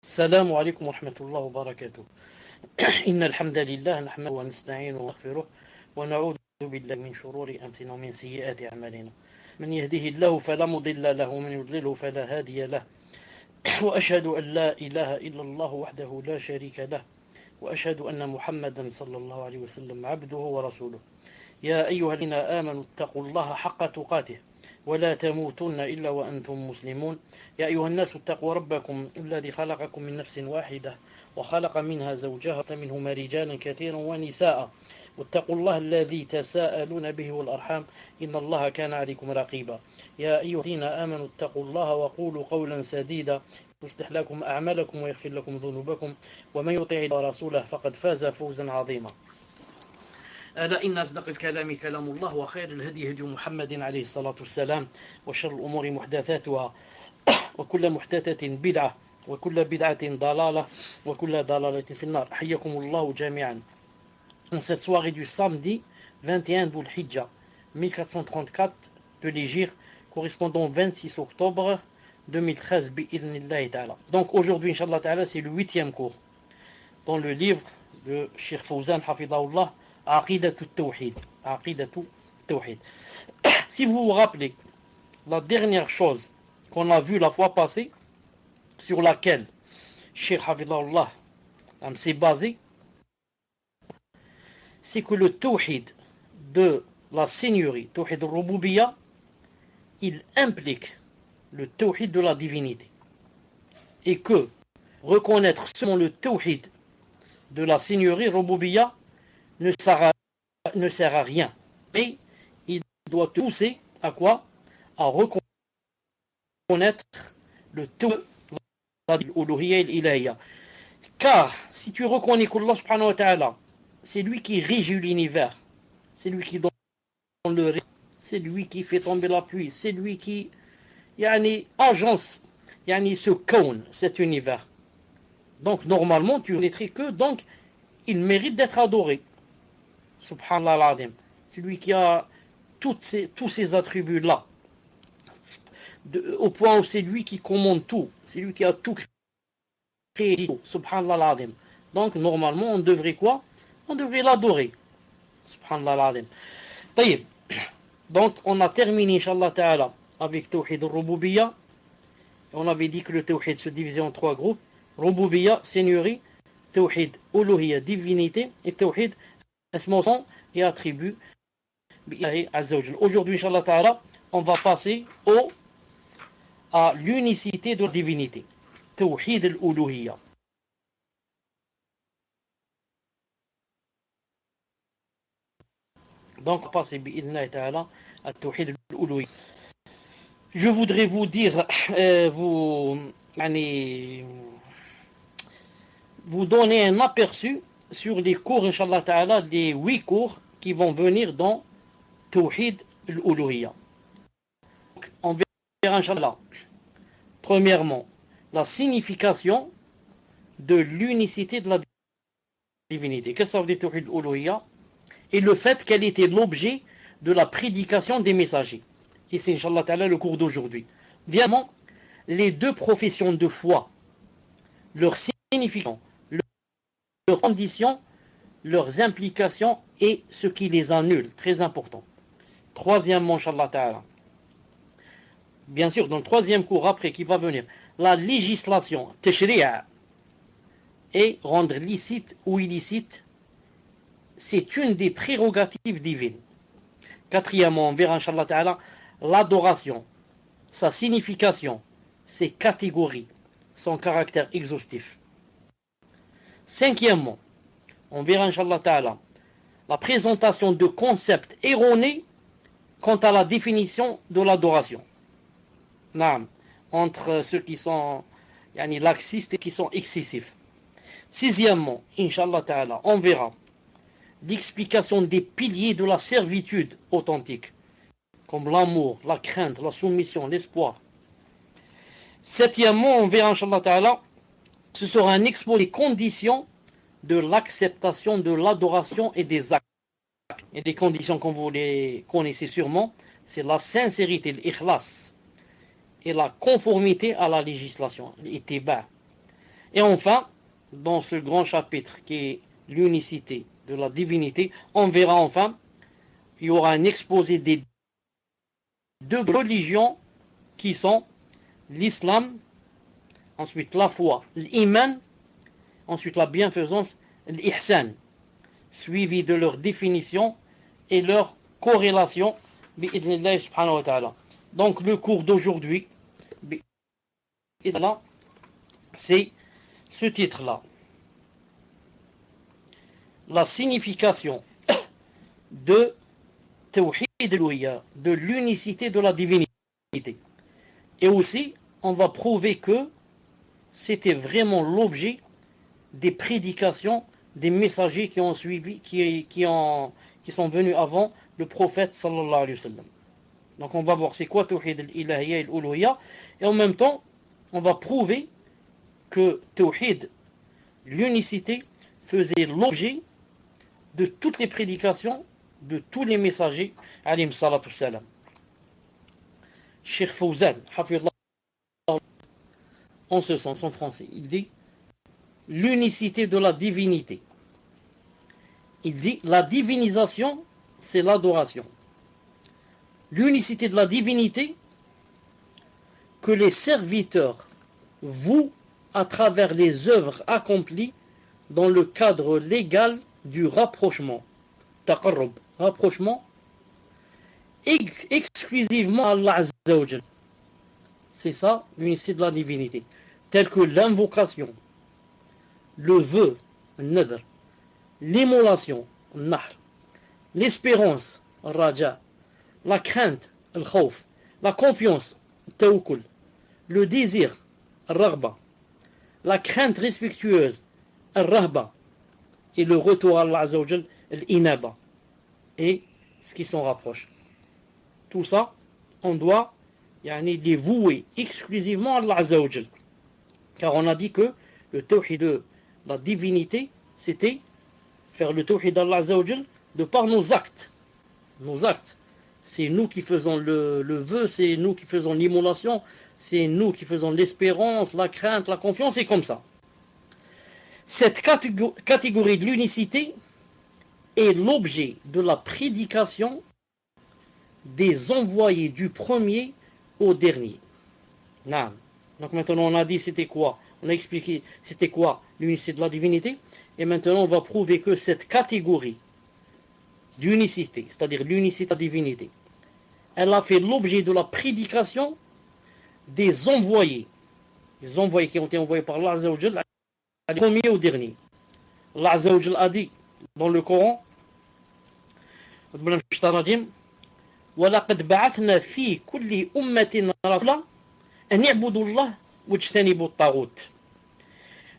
السلام عليكم ورحمة الله وبركاته. إن الحمد لله نحمده ونستعينه ونغفره ونعوذ بالله من شرور أنفسنا ومن سيئات أعمالنا. من يهده الله فلا مضل له ومن يضلله فلا هادي له. وأشهد أن لا إله إلا الله وحده لا شريك له وأشهد أن محمدا صلى الله عليه وسلم عبده ورسوله. يا أيها الذين آمنوا اتقوا الله حق تقاته ولا تموتن إلا وأنتم مسلمون. يا أيها الناس اتقوا ربكم الذي خلقكم من نفس واحدة وخلق منها زوجها منهما رجالا كثيرا ونساء واتقوا الله الذي تساءلون به والأرحام إن الله كان عليكم رقيبا. يا أيها الذين آمنوا اتقوا الله وقولوا قولا سديدا يصلح لكم أعمالكم ويغفر لكم ذنوبكم ومن يطع الله ورسوله فقد فاز فوزا عظيما. ألا إن أصدق الكلام كلام الله وخير الهدي هدي محمد عليه الصلاة والسلام وشر الأمور محدثاتها وكل محدثة بدعة وكل بدعة ضلالة وكل ضلالة في النار. حياكم الله جميعا. En cette soirée du samedi 21 Dhul Hijjah 1434 de l'Hégire, correspondant au 26 octobre 2013 bi'idhnillahi ta'ala. Donc aujourd'hui, Inch'Allah ta'ala, c'est le 8e cours dans le livre de Cheikh Fawzan Hafidahullah, Aqidatu Tawhid. Aqidatu Tawhid. Si vous vous rappelez, la dernière chose qu'on a vue la fois passée, sur laquelle Cheikh Hafidahullah s'est basé, c'est que le Tawhid de la Seigneurie, Tawhid al-Rububiyyah, il implique le Tawhid de la divinité. Et que reconnaître seulement le Tawhid de la Seigneurie Rububiyyah ne sert à rien. Mais il doit te pousser à quoi? À reconnaître le Tawhid de l'Uluhiyya et l'Ilahiyya. Car si tu reconnais qu'Allah subhanahu wa ta'ala, c'est lui qui régit l'univers, c'est lui qui donne le rythme, c'est lui qui fait tomber la pluie, c'est lui qui agence ce kawn, cet univers. Donc normalement tu connaîtrais que donc il mérite d'être adoré. Subhanallah al-Azim. Celui qui a tous ces attributs-là, au point où c'est lui qui commande tout, c'est lui qui a tout créé. Subhanallah al-Azim. Donc normalement on devrait quoi? On devrait l'adorer. Subhanallah al-Azim. Taïb. Donc on a terminé, Inch'Allah ta'ala, avec Tawhid al-Rububiyyah. On avait dit que le Tawhid se divisait en 3 groupes. Rububiyyah, Seigneurie, Tawhid, Uluhiyya, divinité, et Tawhid, Asma et attributs. Aujourd'hui, Inch'Allah ta'ala, on va passer à l'unicité de la divinité. Tawhid al-Uluhiyya. Donc, on va passer à Tawhid al-Uluhiyya. Je voudrais vous dire, vous donner un aperçu sur les cours, Inch'Allah ta'ala, les 8 cours qui vont venir dans Tawhid al-Uluhiyya. On verra, Inch'Allah, premièrement, la signification de l'unicité de la divinité. Qu'est-ce que ça veut dire Tawhid al-Uluhiyya? Et le fait qu'elle était l'objet de la prédication des messagers. Et c'est, Inch'Allah ta'ala, le cours d'aujourd'hui. Évidemment, les 2 professions de foi, leur signification, leurs conditions, leurs implications et ce qui les annule. Très important. Troisièmement, Inch'Allah ta'ala. Bien sûr, dans le 3e cours après qui va venir, la législation, tashri'a, et rendre licite ou illicite, c'est une des prérogatives divines. 4èmement, on verra, Inch'Allah ta'ala, l'adoration, sa signification, ses catégories, son caractère exhaustif. 5èmement, on verra, Inch'Allah ta'ala, la présentation de concepts erronés quant à la définition de l'adoration. Entre ceux qui sont laxistes et qui sont excessifs. 6èmement, Inch'Allah ta'ala, on verra l'explication des piliers de la servitude authentique, comme l'amour, la crainte, la soumission, l'espoir. 7èmement, on verra, Inch'Allah ta'ala, ce sera un exposé des conditions de l'acceptation de l'adoration et des actes. Et des conditions, comme vous les connaissez sûrement, c'est la sincérité, l'ikhlas, et la conformité à la législation, l'ittiba'. Et enfin, dans ce grand chapitre qui est l'unicité de la divinité, on verra enfin, il y aura un exposé des deux religions qui sont l'islam, ensuite la foi, l'iman, ensuite la bienfaisance, l'ihsan, suivi de leur définition et leur corrélation, bi'idhnillah subhanahu wa ta'ala. Donc le cours d'aujourd'hui, c'est ce titre-là. La signification de Tawhid al-Uluhiyya, de l'unicité de la divinité. Et aussi, on va prouver que c'était vraiment l'objet des prédications des messagers qui ont suivi, qui sont venus avant le prophète sallallahu alayhi wa sallam. Donc on va voir c'est quoi Tawhid al-Ilahiyya et al-Uluhiyya, et en même temps, on va prouver que Tawhid, l'unicité, faisait l'objet de toutes les prédications de tous les messagers alayhim salatu salam. Cheikh Fawzan, en ce sens, en français, il dit l'unicité de la divinité. Il dit la divinisation, c'est l'adoration. L'unicité de la divinité que les serviteurs vouent à travers les œuvres accomplies dans le cadre légal du rapprochement. Taqarrub, rapprochement exclusivement à Allah Azza wa Jal. C'est ça l'unicité de la divinité. Telle que l'invocation, le vœu, al-nadr, l'émolation, al-nahr, l'espérance, al-raja, la crainte, al-khawf, la confiance, al-tawakkul, le désir, al-raghba, la crainte respectueuse, al-rahba, et le retour à Allah Azza wa Jal, al-inaba, et ce qui s'en rapproche. Tout ça, on doit les vouer exclusivement à Allah Azza wa Jal. Car on a dit que le tawhid de la divinité, c'était faire le tawhid d'Allah Azza wa Jal de par nos actes. Nos actes. C'est nous qui faisons le vœu, c'est nous qui faisons l'immolation, c'est nous qui faisons l'espérance, la crainte, la confiance, et comme ça. Cette catégorie de l'unicité est l'objet de la prédication des envoyés du premier au dernier. Non. Donc maintenant on a dit c'était quoi, on a expliqué c'était quoi l'unicité de la divinité, et maintenant on va prouver que cette catégorie d'unicité, c'est-à-dire l'unicité de la divinité, elle a fait l'objet de la prédication des envoyés. Les envoyés qui ont été envoyés par Allah Azza wa Jal, du premier au dernier. Allah Azza wa Jal a dit dans le Coran, وَلَقَدْ بَعَثْنَا فِي كُلِّ أُمَّةٍ رَسُولًا أَنِ اعْبُدُوا اللَّهَ وَاجْتَنِبُوا الطَّاغُوتَ.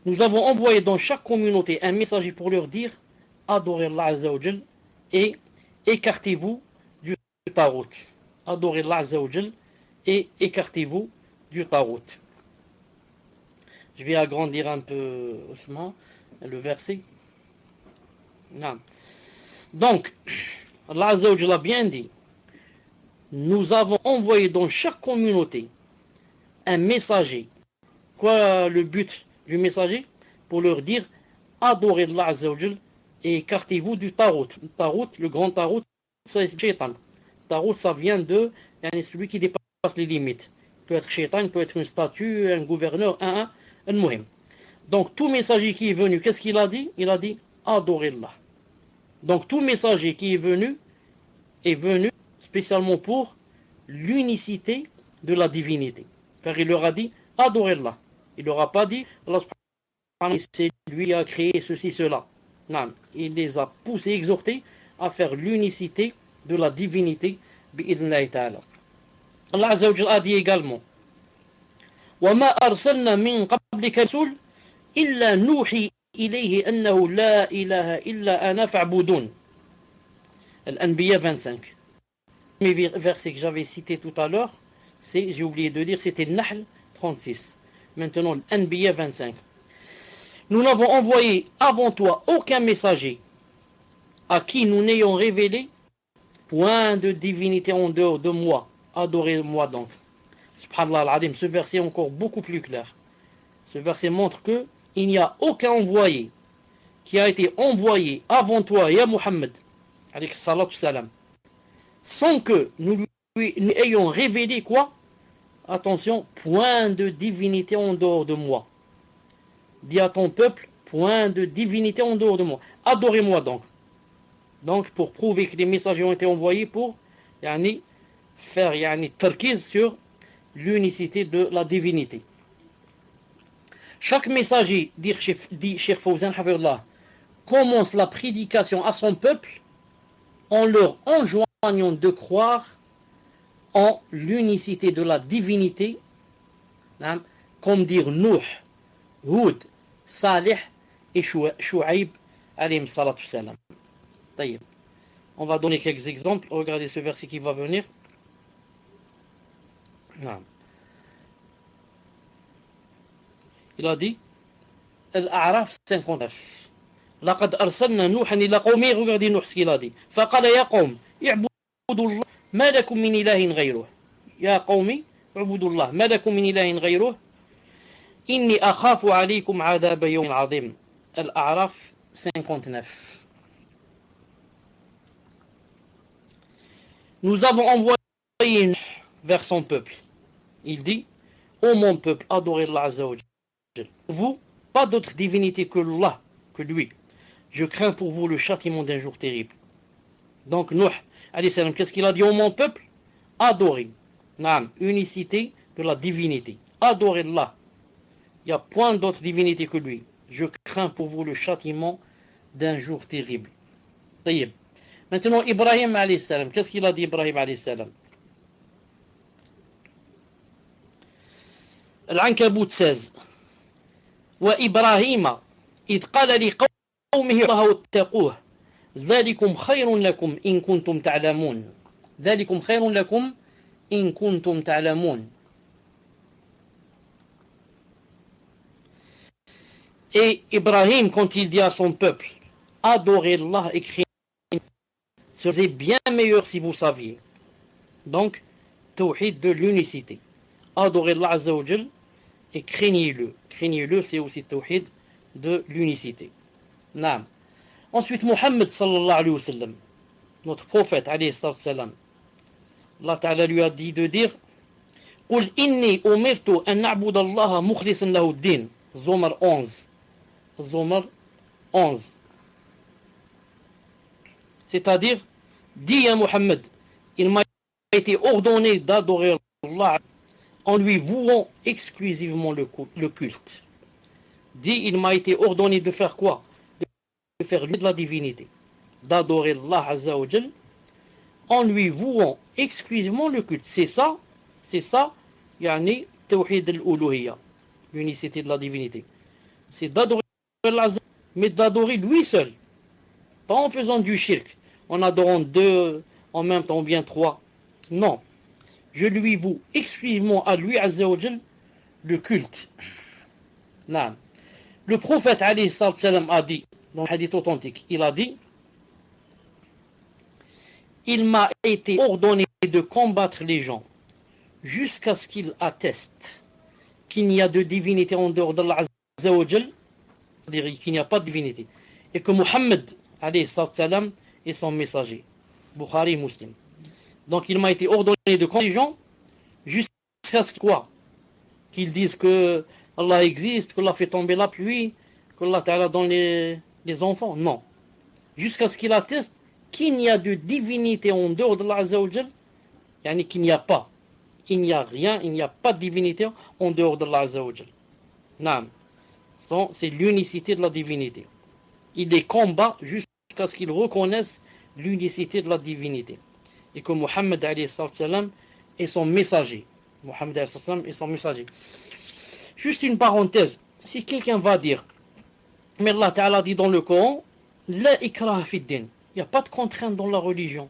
Nous avons envoyé dans chaque communauté un messager pour leur dire adorez Allah Azza wa Jal et écartez-vous du tarout. Adorez Allah Azza wa Jal et écartez-vous du tarout. Je vais agrandir un peu Ousmane, le verset. Non. Donc, Allah Azza wa Jal a bien dit, nous avons envoyé dans chaque communauté un messager. Quoi le but du messager? Pour leur dire adorez Allah Azza wa Jal et écartez-vous du tarout. Le tarout, le grand tarout, c'est shaitan. Tarout, ça vient de celui qui dépasse les limites. Il peut être shaitan, il peut être une statue, un gouverneur, un muhim. Donc tout messager qui est venu, qu'est-ce qu'il a dit? Il a dit adorez Allah. Donc tout messager qui est venu spécialement pour l'unicité de la divinité. Car il leur a dit adorez Allah. Il leur a pas dit Allah c'est lui qui a créé ceci, cela. Non, il les a poussés, exhortés à faire l'unicité de la divinité bi'idhnillahi ta'ala. Allah Azza wa Jalla a dit également وَمَا أَرْسَلْنَا مِنْ قَبْلِكَ رَسُولٍ إِلَّا نُوحِي إِلَيْهِ أَنَّهُ لَا إِلَهَ إِلَّا أَنَا فَاعْبُدُونِ. Al-Anbiya 25. Le premier verset que j'avais cité tout à l'heure, j'ai oublié de dire, c'était Nahl 36. Maintenant, Al-Anbiya 25. Nous n'avons envoyé avant toi aucun messager à qui nous n'ayons révélé point de divinité en dehors de moi. Adorez-moi donc. Subhanallah al-Adim, ce verset est encore beaucoup plus clair. Ce verset montre que il n'y a aucun envoyé qui a été envoyé avant toi, ya Muhammad, alayhi salatu salam, sans que nous lui ayons révélé quoi? Attention, point de divinité en dehors de moi. Dis à ton peuple, point de divinité en dehors de moi. Adorez-moi donc. Donc, pour prouver que les messagers ont été envoyés pour faire tarkiz sur l'unicité de la divinité. Chaque messager, dit Cheikh Fawzan Hafidullah, commence la prédication à son peuple en leur enjoignant de croire en l'unicité de la divinité, comme dire Nuh, Hud, Salih et Shu'aib alayhim salatu salam. On va donner quelques exemples. Regardez ce verset qui va venir. Il a dit Al-A'raf 59. لقد أرسلنا نوحا إلى قومه. Regardez Nuh ce qu'il a dit. فقال يا قوم اعبدوا الله ما لكم من إله غيره. يا قوم اعبدوا الله ما لكم من إله غيره إني أخاف عليكم عذاب يوم عظيم. Al-A'raf 59. Nous avons envoyé vers son peuple. Il dit ô mon peuple, adorez Allah Azza wa Jal. Vous, pas d'autre divinité que Allah, que lui. Je crains pour vous le châtiment d'un jour terrible. Donc Nuh, alayhi salam, qu'est-ce qu'il a dit ô mon peuple? Adorez. Naam, unicité de la divinité. Adorez Allah. Il n'y a point d'autre divinité que lui. Je crains pour vous le châtiment d'un jour terrible. Taïb. Maintenant, Ibrahim alayhi salam, qu'est-ce qu'il a dit Ibrahim alayhi salam? Al-Ankabut 16. وإبراهيم إذ قال لقومه الله واتقوه ذلكم خير لكم إن كنتم تعلمون. ذلكم خير لكم إن كنتم تعلمون. Et Ibrahim, quand il dit à son peuple, adorez Allah et craignez, ce serait bien meilleur si vous saviez. Donc, tawhid de l'unicité. Adorez Allah Azza wa Jal et craignez-le. Craignez-le, c'est aussi tawhid de l'unicité. Naam. Ensuite, Muhammad sallallahu alayhi wa sallam, notre prophète alayhi salam, Allah Ta'ala lui a dit de dire قل إني أمرت أن نعبد الله مخلصا له الدين. Zomar 11. Zomar 11. C'est-à-dire, dis à Muhammad, il m'a été ordonné d'adorer Allah en lui vouant exclusivement le culte. Dis, il m'a été ordonné de faire quoi? De faire lui de la divinité. D'adorer Allah Azza wa Jal en lui vouant exclusivement le culte. C'est ça, yani, tawhid al-uluhiyya, l'unicité de la divinité. C'est d'adorer Allah, mais d'adorer lui seul. Pas en faisant du shirk, en adorant deux en même temps, ou bien trois. Non. Je lui voue exclusivement à lui, Azza wa Jal, le culte. Non. Le prophète alayhi salam a dit, dans le hadith authentique, il a dit il m'a été ordonné de combattre les gens jusqu'à ce qu'ils attestent qu'il n'y a de divinité en dehors d'Allah Azza wa Jal, c'est-à-dire qu'il n'y a pas de divinité, et que Muhammad alayhi salam est son messager. Bukhari Muslim. Donc il m'a été ordonné de combattre les gens jusqu'à ce qu'ils disent que Allah existe, qu'Allah fait tomber la pluie, qu'Allah Ta'ala donne les enfants. Non. Jusqu'à ce qu'il atteste qu'il n'y a de divinité en dehors d'Allah Azza wa Jal, yani qu'il n'y a pas. Il n'y a rien, il n'y a pas de divinité en dehors d'Allah Azza wa Jal. Naam. C'est l'unicité de la divinité. Il les combat jusqu'à ce qu'ils reconnaissent l'unicité de la divinité. Et que Muhammad alayhi salam est son messager. Muhammad alayhi salam est son messager. Juste une parenthèse. Si quelqu'un va dire, mais Allah Ta'ala dit dans le Coran, la ikraha fid din. Il n'y a pas de contrainte dans la religion.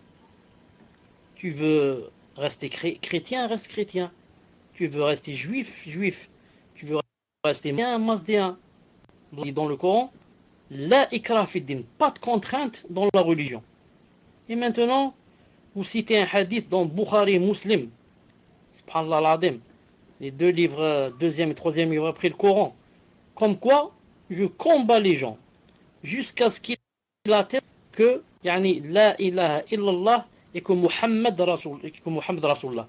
Tu veux rester chrétien, reste chrétien. Tu veux rester juif, juif. Tu veux rester masdéen. Il dit dans le Coran, la ikraha fid din. Pas de contrainte dans la religion. Et maintenant, vous citez un hadith dans Bukhari Muslim. Subhanallah al-Adim. Les deux livres, deuxième et troisième livre après le Coran. Comme quoi, je combats les gens jusqu'à ce qu'ils atteignent que yani, la ilaha illallah et que Muhammad Rasulullah.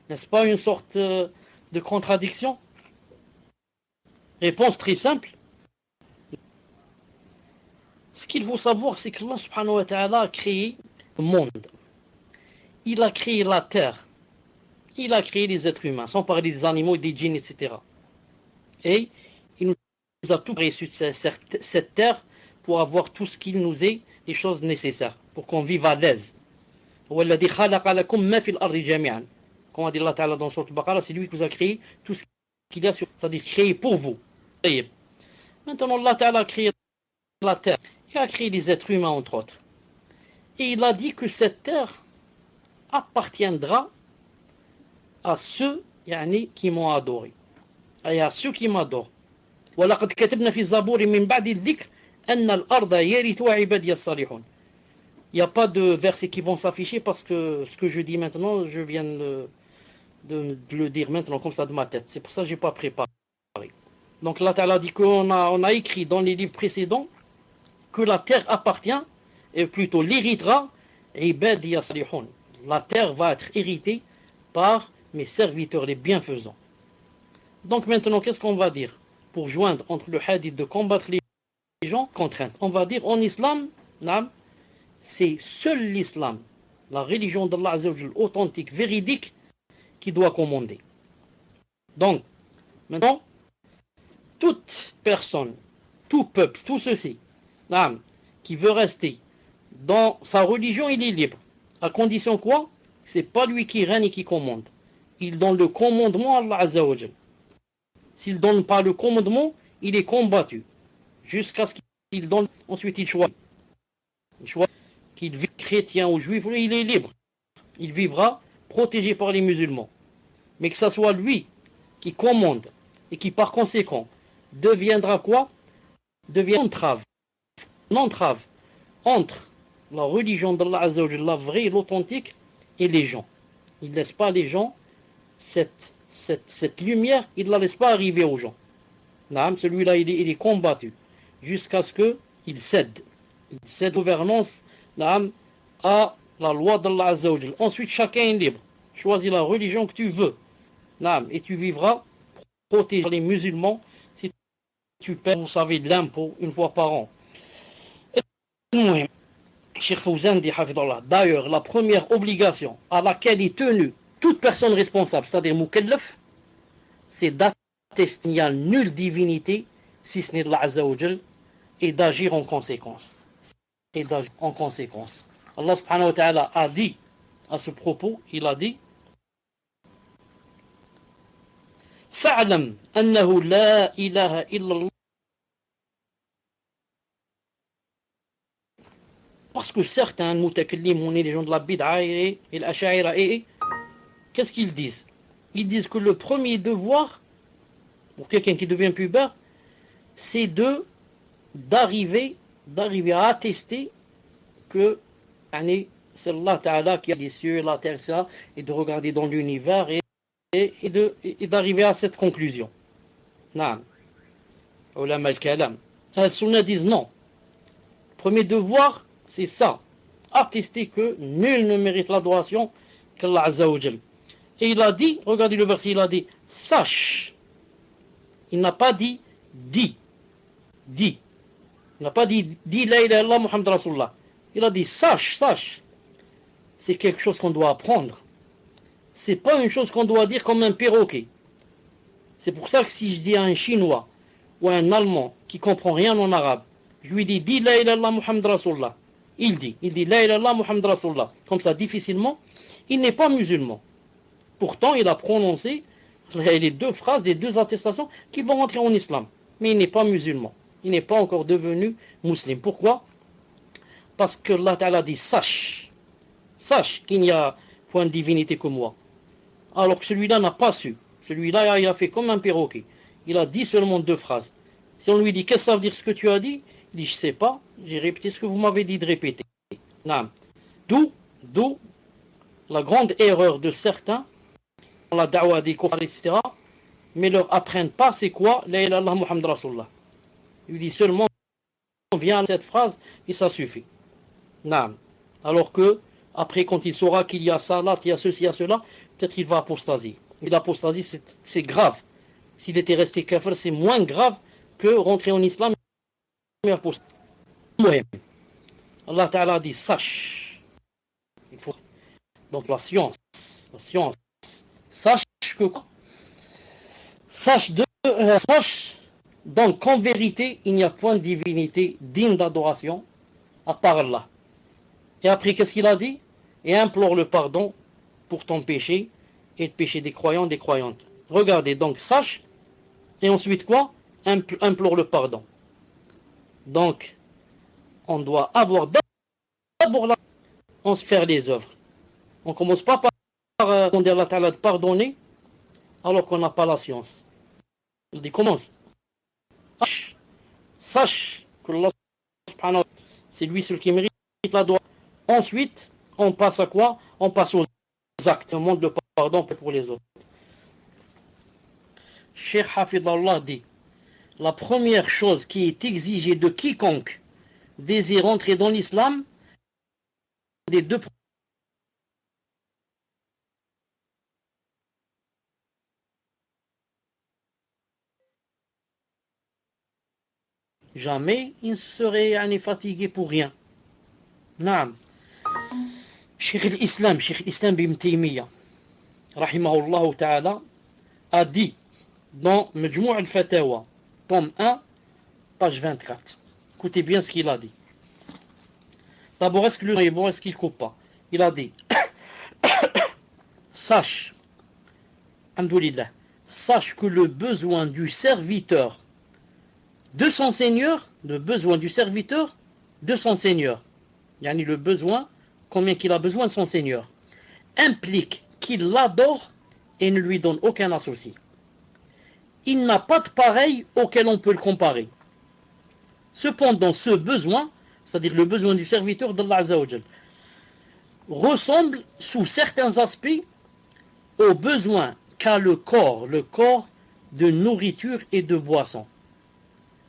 N'est-ce pas une sorte de contradiction? Réponse très simple. Ce qu'il faut savoir, c'est qu'Allah subhanahu wa ta'ala a créé le monde. Il a créé la terre. Il a créé les êtres humains, sans parler des animaux, des djinns, etc. Et il nous a tout créé sur cette terre pour avoir tout ce qu'il nous est, les choses nécessaires, pour qu'on vive à l'aise. Comme a dit Allah Ta'ala dans Sourate Al-Baqarah, c'est lui qui vous a créé tout ce qu'il y a sur, c'est-à-dire créé pour vous. Maintenant, Allah Ta'ala a créé la terre. Il a créé les êtres humains, entre autres. Et il a dit que cette terre appartiendra à ceux qui m'ont adoré. Et à ceux qui m'adorent. وَلَقَدْ كَتَبْنَا فِي الزَّبُورِ مِنْ بَعْدِ الذِّكْرِ أَنَّ الْأَرْضَ يَرِثُهَا عِبَادِيَ الصَّالِحُونَ. Il n'y a pas de versets qui vont s'afficher parce que ce que je dis maintenant, je viens de le dire maintenant comme ça de ma tête. C'est pour ça que je n'ai pas préparé. Donc Allah Ta'ala dit qu'on a écrit dans les livres précédents que la terre appartient, et plutôt l'héritera, Ibadiya Salihun. La terre va être héritée par mes serviteurs, les bienfaisants. Donc maintenant, qu'est-ce qu'on va dire pour joindre entre le hadith de combattre les gens, contraintes? On va dire en islam, c'est seul l'islam, la religion d'Allah Azza wa Jalla, authentique, véridique, qui doit commander. Donc, maintenant, toute personne, tout peuple, tout ceci, qui veut rester dans sa religion, il est libre. À condition quoi? C'est pas lui qui règne et qui commande. Il donne le commandement à Allah Azza wa Jalla. S'il ne donne pas le commandement, il est combattu. Jusqu'à ce qu'il donne, ensuite il choisit. Il choisit qu'il vive chrétien ou juif, il est libre. Il vivra protégé par les musulmans. Mais que ce soit lui qui commande et qui par conséquent deviendra quoi? Devient une entrave entre la religion d'Allah Azza wa Jalla, la vraie et l'authentique, et les gens. Il ne laisse pas les gens, cette lumière, il ne la laisse pas arriver aux gens. Celui-là, il est combattu jusqu'à ce qu'il cède. Il cède la gouvernance à la loi d'Allah Azza wa Jalla. Ensuite, chacun est libre. Choisis la religion que tu veux. Et tu vivras protégé par les musulmans si tu paies, vous savez, de l'impôt une fois par an. Cheikh Fawzan dit, d'ailleurs, la première obligation à laquelle est tenue toute personne responsable, c'est-à-dire mukallaf, c'est d'attester qu'il n'y a nulle divinité si ce n'est de l'Azza wa Jal et d'agir en conséquence. Allah subhanahu wa ta'ala a dit à ce propos, il a dit فَاعْلَمْ أَنَّهُ لَا إِلَهَ إِلَّا اللَّهُ. Parce que certains mutakallim, les gens de la bid'a et l'asha'ira, qu'est-ce qu'ils disent? Ils disent que le premier devoir pour quelqu'un qui devient pubère, c'est d'arriver à attester que c'est Allah Ta'ala qui a les cieux, la terre, ça, et de regarder dans l'univers et d'arriver à cette conclusion. Naam. Ulama al-kalam. Al-Sunna disent non. Le premier devoir, c'est ça. Attester que nul ne mérite l'adoration qu'Allah Azza wa Jal. Et il a dit, regardez le verset, il a dit, sache. Il n'a pas dit, dis. Il n'a pas dit, la ilaha illallah Muhammad Rasulullah. Il a dit, sache. C'est quelque chose qu'on doit apprendre. C'est pas une chose qu'on doit dire comme un perroquet. C'est pour ça que si je dis à un Chinois ou à un Allemand qui comprend rien en arabe, je lui dis, la ilaha illallah Muhammad Rasulullah. Il dit, la ilaha illallah Muhammad Rasulullah. Comme ça, difficilement, il n'est pas musulman. Pourtant, il a prononcé les deux phrases, les deux attestations qui vont rentrer en islam. Mais il n'est pas musulman. Il n'est pas encore devenu musulman. Pourquoi? Parce que Allah Ta'ala dit, sache qu'il n'y a point de divinité que moi. Alors que celui-là n'a pas su. Celui-là, il a fait comme un perroquet. Il a dit seulement deux phrases. Si on lui dit, qu'est-ce que ça veut dire ce que tu as dit? Il dit, je ne sais pas, j'ai répété ce que vous m'avez dit de répéter. D'où la grande erreur de certains, dans la da'wa des kuffar, etc., mais leur apprennent pas c'est quoi la ilaha illallah Muhammad Rasulullah. Il lui dit seulement, viens à cette phrase et ça suffit. Naam. Alors que, après, quand il saura qu'il y a ça, là, il y a ceci, il y a cela, peut-être qu'il va apostasier. Et l'apostasie, c'est grave. S'il était resté kafir, c'est moins grave que rentrer en islam et apostasier. Allah Ta'ala dit, sache. Il faut... Donc la science. Sache que quoi? Sache donc qu'en vérité, il n'y a point de divinité digne d'adoration à part Allah. Et après, qu'est-ce qu'il a dit? Et implore le pardon pour ton péché et le péché des croyants, des croyantes. Regardez, donc sache, et ensuite quoi? Implore le pardon. Donc, on doit avoir d'abord on se faire les œuvres. On ne commence pas par demander à Allah Ta'ala de pardonner alors qu'on n'a pas la science. Il dit commence. Sache que Allah subhanahu wa ta'ala, c'est lui seul qui mérite la doigt. Ensuite, on passe à quoi? On passe aux actes. On demande le pardon pour les autres. Cheikh Hafidallah dit, la première chose qui est exigée de quiconque désire entrer dans l'islam, des deux jamais il ne serait fatigué pour rien. Naam. Cheikh l'Islam Ibn Taymiyyah, rahimahullah ta'ala, a dit dans Majmou' al-Fatawa, tome 1, page 24. Écoutez bien ce qu'il a dit. D'abord, est-ce que le est bon, est-ce qu'il ne coupe pas? Il a dit, sache, alhamdoulilah, sache que le besoin du serviteur de son Seigneur, le besoin du serviteur de son Seigneur, yani le besoin, combien qu'il a besoin de son Seigneur, implique qu'il l'adore et ne lui donne aucun associé. Il n'a pas de pareil auquel on peut le comparer. Cependant, ce besoin, c'est-à-dire le besoin du serviteur d'Allah Azza wa Jal, ressemble sous certains aspects au besoin qu'a le corps de nourriture et de boisson,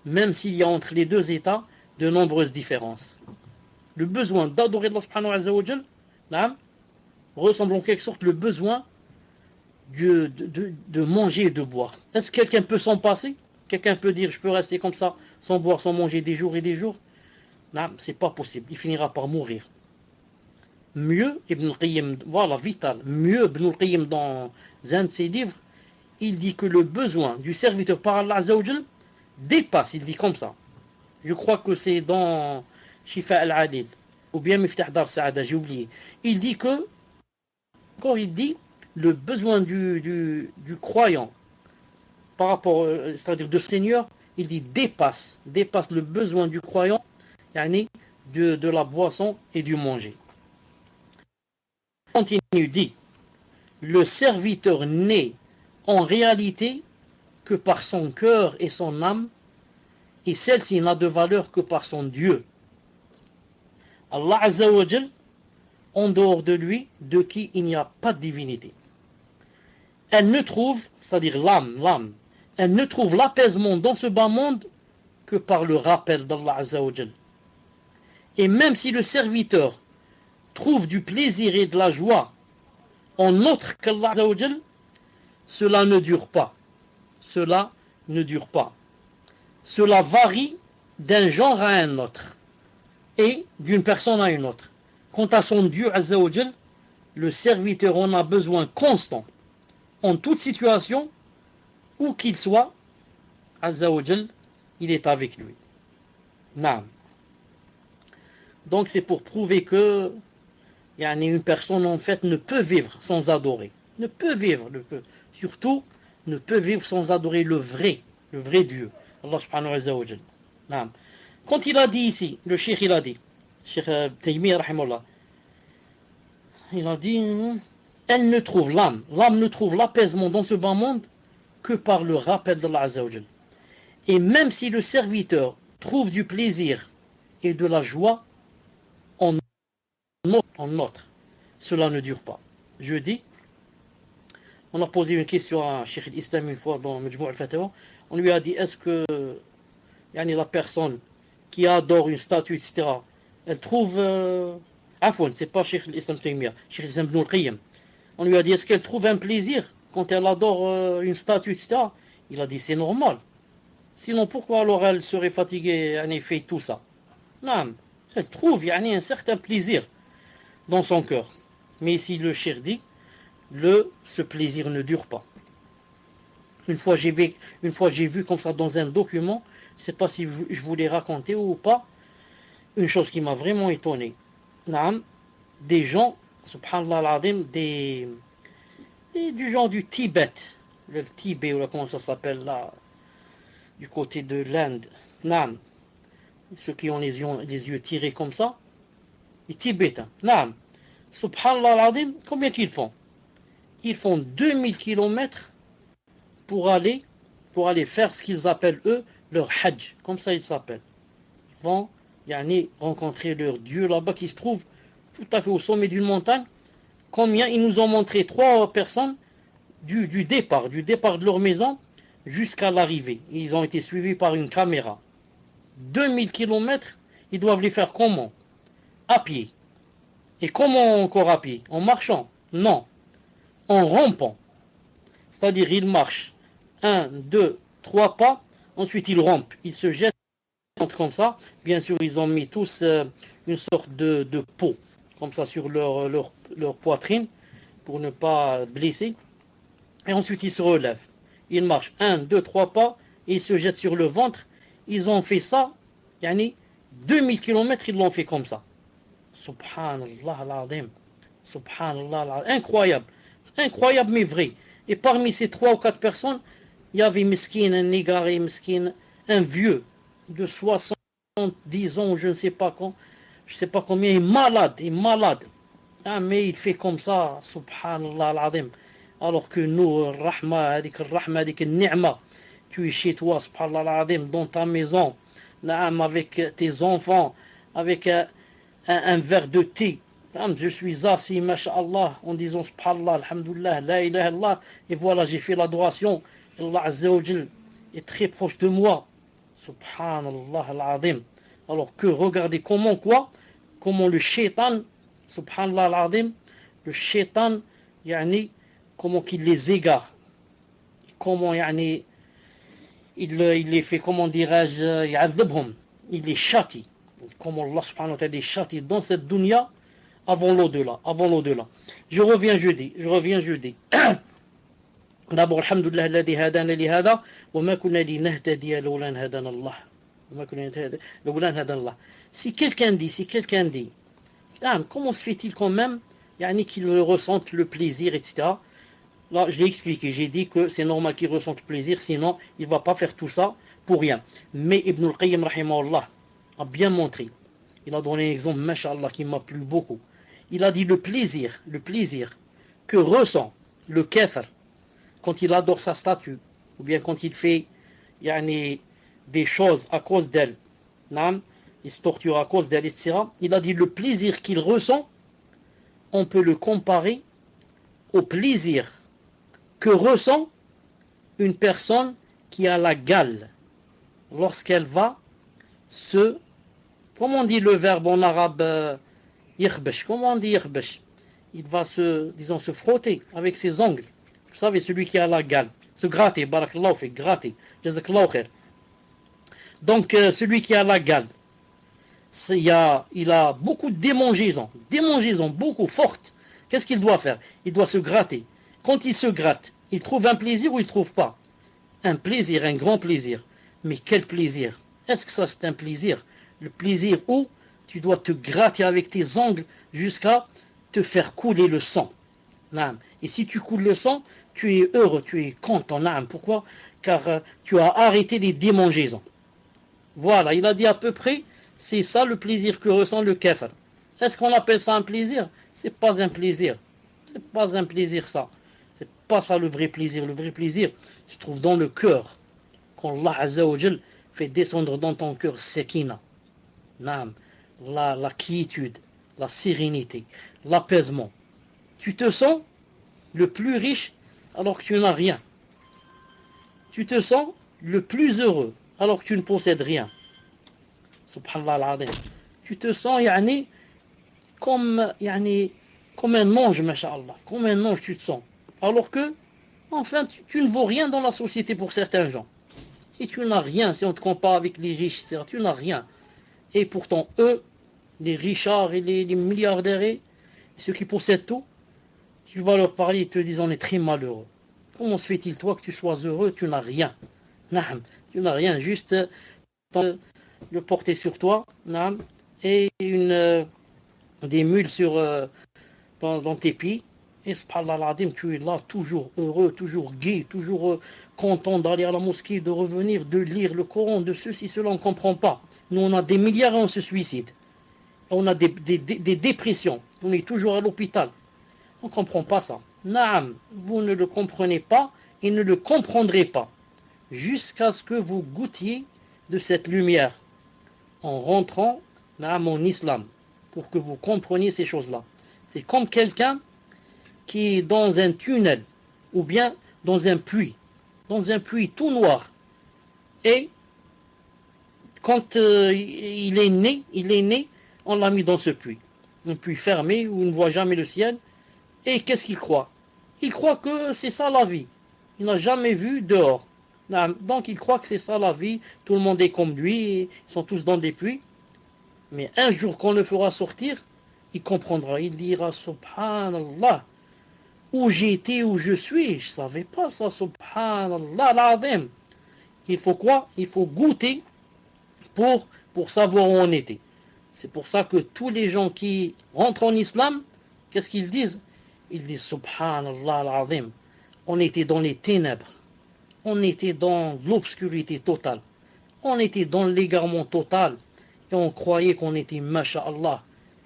même s'il y a entre les deux états de nombreuses différences. Le besoin d'adorer Allah subhanahu wa ta'ala ressemble en quelque sorte le besoin de manger et de boire. Est-ce que quelqu'un peut s'en passer? Quelqu'un peut dire je peux rester comme ça sans boire, sans manger des jours et des jours? Non, c'est pas possible. Il finira par mourir. Mieux, Ibn al-Qayyim, voilà, vital. Mieux, Ibn al-Qayyim, dans un de ses livres, il dit que le besoin du serviteur par Allah Azza wa Jal dépasse, il dit comme ça. Je crois que c'est dans Shifa al-Adil, ou bien Miftah Dar Saada, j'ai oublié. Il dit que, quand il dit, le besoin du croyant par rapport, c'est-à-dire de Seigneur, il dit dépasse le besoin du croyant, yani de la boisson et du manger. Continue, dit, le serviteur n'est en réalité que par son cœur et son âme, et celle-ci n'a de valeur que par son Dieu. Allah Azza wa Jal, en dehors de lui, de qui il n'y a pas de divinité. Elle ne trouve, c'est-à-dire l'âme, elle ne trouve l'apaisement dans ce bas monde que par le rappel d'Allah Azza wa Jal. Et même si le serviteur trouve du plaisir et de la joie en autre qu'Allah Azza wa Jal, cela ne dure pas. Cela varie d'un genre à un autre et d'une personne à une autre. Quant à son Dieu Azza wa Jal, le serviteur en a besoin constant, en toute situation, où qu'il soit, Azza wa Jal, il est avec lui. Naam. Donc c'est pour prouver que une personne en fait ne peut vivre sans adorer. Surtout ne peut vivre sans adorer le vrai Dieu, Allah subhanahu wa ta'ala. Quand il a dit ici, le cheikh il a dit, Cheikh Taymiyyah rahimahullah, il a dit, l'âme ne trouve l'apaisement dans ce bas monde que par le rappel d'Allah Azza wa Jal. Et même si le serviteur trouve du plaisir et de la joie en autre, cela ne dure pas. Je dis, on a posé une question à Cheikh l'Islam une fois dans Majmou' al-Fatawa, on lui a dit, est-ce que yani la personne qui adore une statue, etc., elle trouve... Afwan, c'est pas Cheikh l'Islam Taymiyyah, Cheikh l'Islam Ibn al-Qayyim. On lui a dit, est-ce qu'elle trouve un plaisir quand elle adore une statue, etc. Il a dit, c'est normal. Sinon, pourquoi alors elle serait fatiguée, elle fait tout ça? Non, elle trouve un certain plaisir dans son cœur. Mais ici, le cheikh dit, ce plaisir ne dure pas. Une fois, j'ai vu comme ça dans un document, je ne sais pas si je vous l'ai raconté ou pas, une chose qui m'a vraiment étonné. Des gens, subhanallah al-azim, du genre du Tibet, le Tibet, ou là, comment ça s'appelle là, du côté de l'Inde. Ceux qui ont les yeux tirés comme ça, les Tibétains. Subhanallah al-azim, combien qu'ils font? Ils font 2000 kilomètres pour aller faire ce qu'ils appellent eux leur hajj, comme ça ils s'appellent. Ils vont rencontrer leur Dieu là-bas qui se trouve tout à fait au sommet d'une montagne. Combien? Ils nous ont montré 3 personnes du départ de leur maison jusqu'à l'arrivée. Ils ont été suivis par une caméra. 2000 kilomètres, ils doivent les faire comment? À pied. Et comment encore à pied? En marchant? Non. En rampant. C'est-à-dire, ils marchent 1, 2, 3 pas, ensuite ils rampent, ils se jettent comme ça. Bien sûr, ils ont mis tous une sorte de peau, comme ça, sur leur poitrine, pour ne pas blesser. Et ensuite, ils se relèvent. Ils marchent 1, 2, 3 pas, et ils se jettent sur le ventre. Ils ont fait ça, 2000 kilomètres, ils l'ont fait comme ça. Subhanallah al-azim. Subhanallah al-azim. Incroyable. Incroyable, mais vrai. Et parmi ces 3 ou 4 personnes, il y avait miskin, un négaré, miskin, un vieux de 70 ans, je ne sais pas quand, je ne sais pas combien, il est malade. Mais il fait comme ça, subhanallah al-azim. Alors que nous, rahma, adik ni'ma, tu es chez toi, subhanallah al-azim, dans ta maison, avec tes enfants, avec un verre de thé. Je suis assis, masha'Allah, en disant subhanallah, alhamdulillah, la ilaha illallah, et voilà, j'ai fait l'adoration. Allah Azza wa Jal est très proche de moi. Subhanallah al-azim. Alors que regardez comment le shaitan, subhanallah al-azim, le shaitan, comment qu'il les égare. Comment, il les fait, comment dirais-je, il les châtie. Comment Allah subhanahu wa ta'ala les châtie dans cette dunya avant l'au-delà. Je reviens jeudi. D'abord, alhamdulillah, alladhi hadana li hada, wa ma kunna linahtadiya lawla an hadana Allah. Si quelqu'un dit, comment se fait-il quand même, qu'il ressente le plaisir, etc. Là, je l'ai expliqué, j'ai dit que c'est normal qu'il ressente le plaisir, sinon il ne va pas faire tout ça pour rien. Mais Ibn al-Qayyim, rahimahullah, a bien montré. Il a donné un exemple, mashallah, qui m'a plu beaucoup. Il a dit le plaisir que ressent le kafir quand il adore sa statue, ou bien quand il fait des choses à cause d'elle, il se torture à cause d'elle, etc. Il a dit le plaisir qu'il ressent, on peut le comparer au plaisir que ressent une personne qui a la gale lorsqu'elle va comment on dit le verbe en arabe, yikhbash, comment on dit yikhbash? Il va se frotter avec ses ongles. Vous savez, celui qui a la gale, se gratter, barakallahu fi, gratter, jazakallahu khair. Donc, celui qui a la gale, il a beaucoup de démangeaisons, beaucoup fortes. Qu'est-ce qu'il doit faire? Il doit se gratter. Quand il se gratte, il trouve un plaisir ou il ne trouve pas? Un plaisir, un grand plaisir. Mais quel plaisir? Est-ce que ça c'est un plaisir? Le plaisir où tu dois te gratter avec tes ongles jusqu'à te faire couler le sang. Et si tu coules le sang, tu es heureux, tu es content. Pourquoi? Car tu as arrêté les démangeaisons. Voilà, il a dit à peu près, c'est ça le plaisir que ressent le kafir. Est-ce qu'on appelle ça un plaisir? C'est pas un plaisir. C'est pas un plaisir ça. C'est pas ça le vrai plaisir. Le vrai plaisir se trouve dans le cœur. Quand Allah Azza wa Jal fait descendre dans ton cœur sakina. La quiétude, la sérénité, l'apaisement. Tu te sens le plus riche alors que tu n'as rien. Tu te sens le plus heureux alors que tu ne possèdes rien. Subhanallah al-Azim. Tu te sens comme, comme un ange, masha'Allah. Comme un ange, tu te sens. Alors que, enfin, tu ne vaux rien dans la société pour certains gens. Et tu n'as rien, si on te compare avec les riches, etc., tu n'as rien. Et pourtant, eux, les richards et les milliardaires, et ceux qui possèdent tout, tu vas leur parler, ils te disent on est très malheureux. Comment se fait-il, toi, que tu sois heureux? Tu n'as rien. Naam, tu n'as rien, juste le porter sur toi, naam, et des mules dans tes pieds. Et subhanallah al-Azim, tu es là, toujours heureux, toujours gai, toujours content d'aller à la mosquée, de revenir, de lire le Coran, de ceci, cela, on ne comprend pas. Nous, on a des milliards et on se suicide. On a des dépressions. On est toujours à l'hôpital. On ne comprend pas ça. Naam, vous ne le comprenez pas et ne le comprendrez pas jusqu'à ce que vous goûtiez de cette lumière en rentrant naam, en islam pour que vous compreniez ces choses-là. C'est comme quelqu'un qui est dans un tunnel ou bien dans un puits tout noir. Et quand il est né, on l'a mis dans ce puits. Un puits fermé où il ne voit jamais le ciel. Et qu'est-ce qu'il croit? Il croit que c'est ça la vie. Il n'a jamais vu dehors. Donc il croit que c'est ça la vie. Tout le monde est comme lui. Ils sont tous dans des puits. Mais un jour qu'on le fera sortir, il comprendra. Il dira Subhanallah. Où j'étais, où je suis. Je ne savais pas ça. Subhanallah l'azim. Il faut quoi? Il faut goûter pour savoir où on était. C'est pour ça que tous les gens qui rentrent en islam, qu'est-ce qu'ils disent? Ils disent Subhanallah al-Azim. On était dans les ténèbres. On était dans l'obscurité totale. On était dans l'égarement total. Et on croyait qu'on était masha'Allah.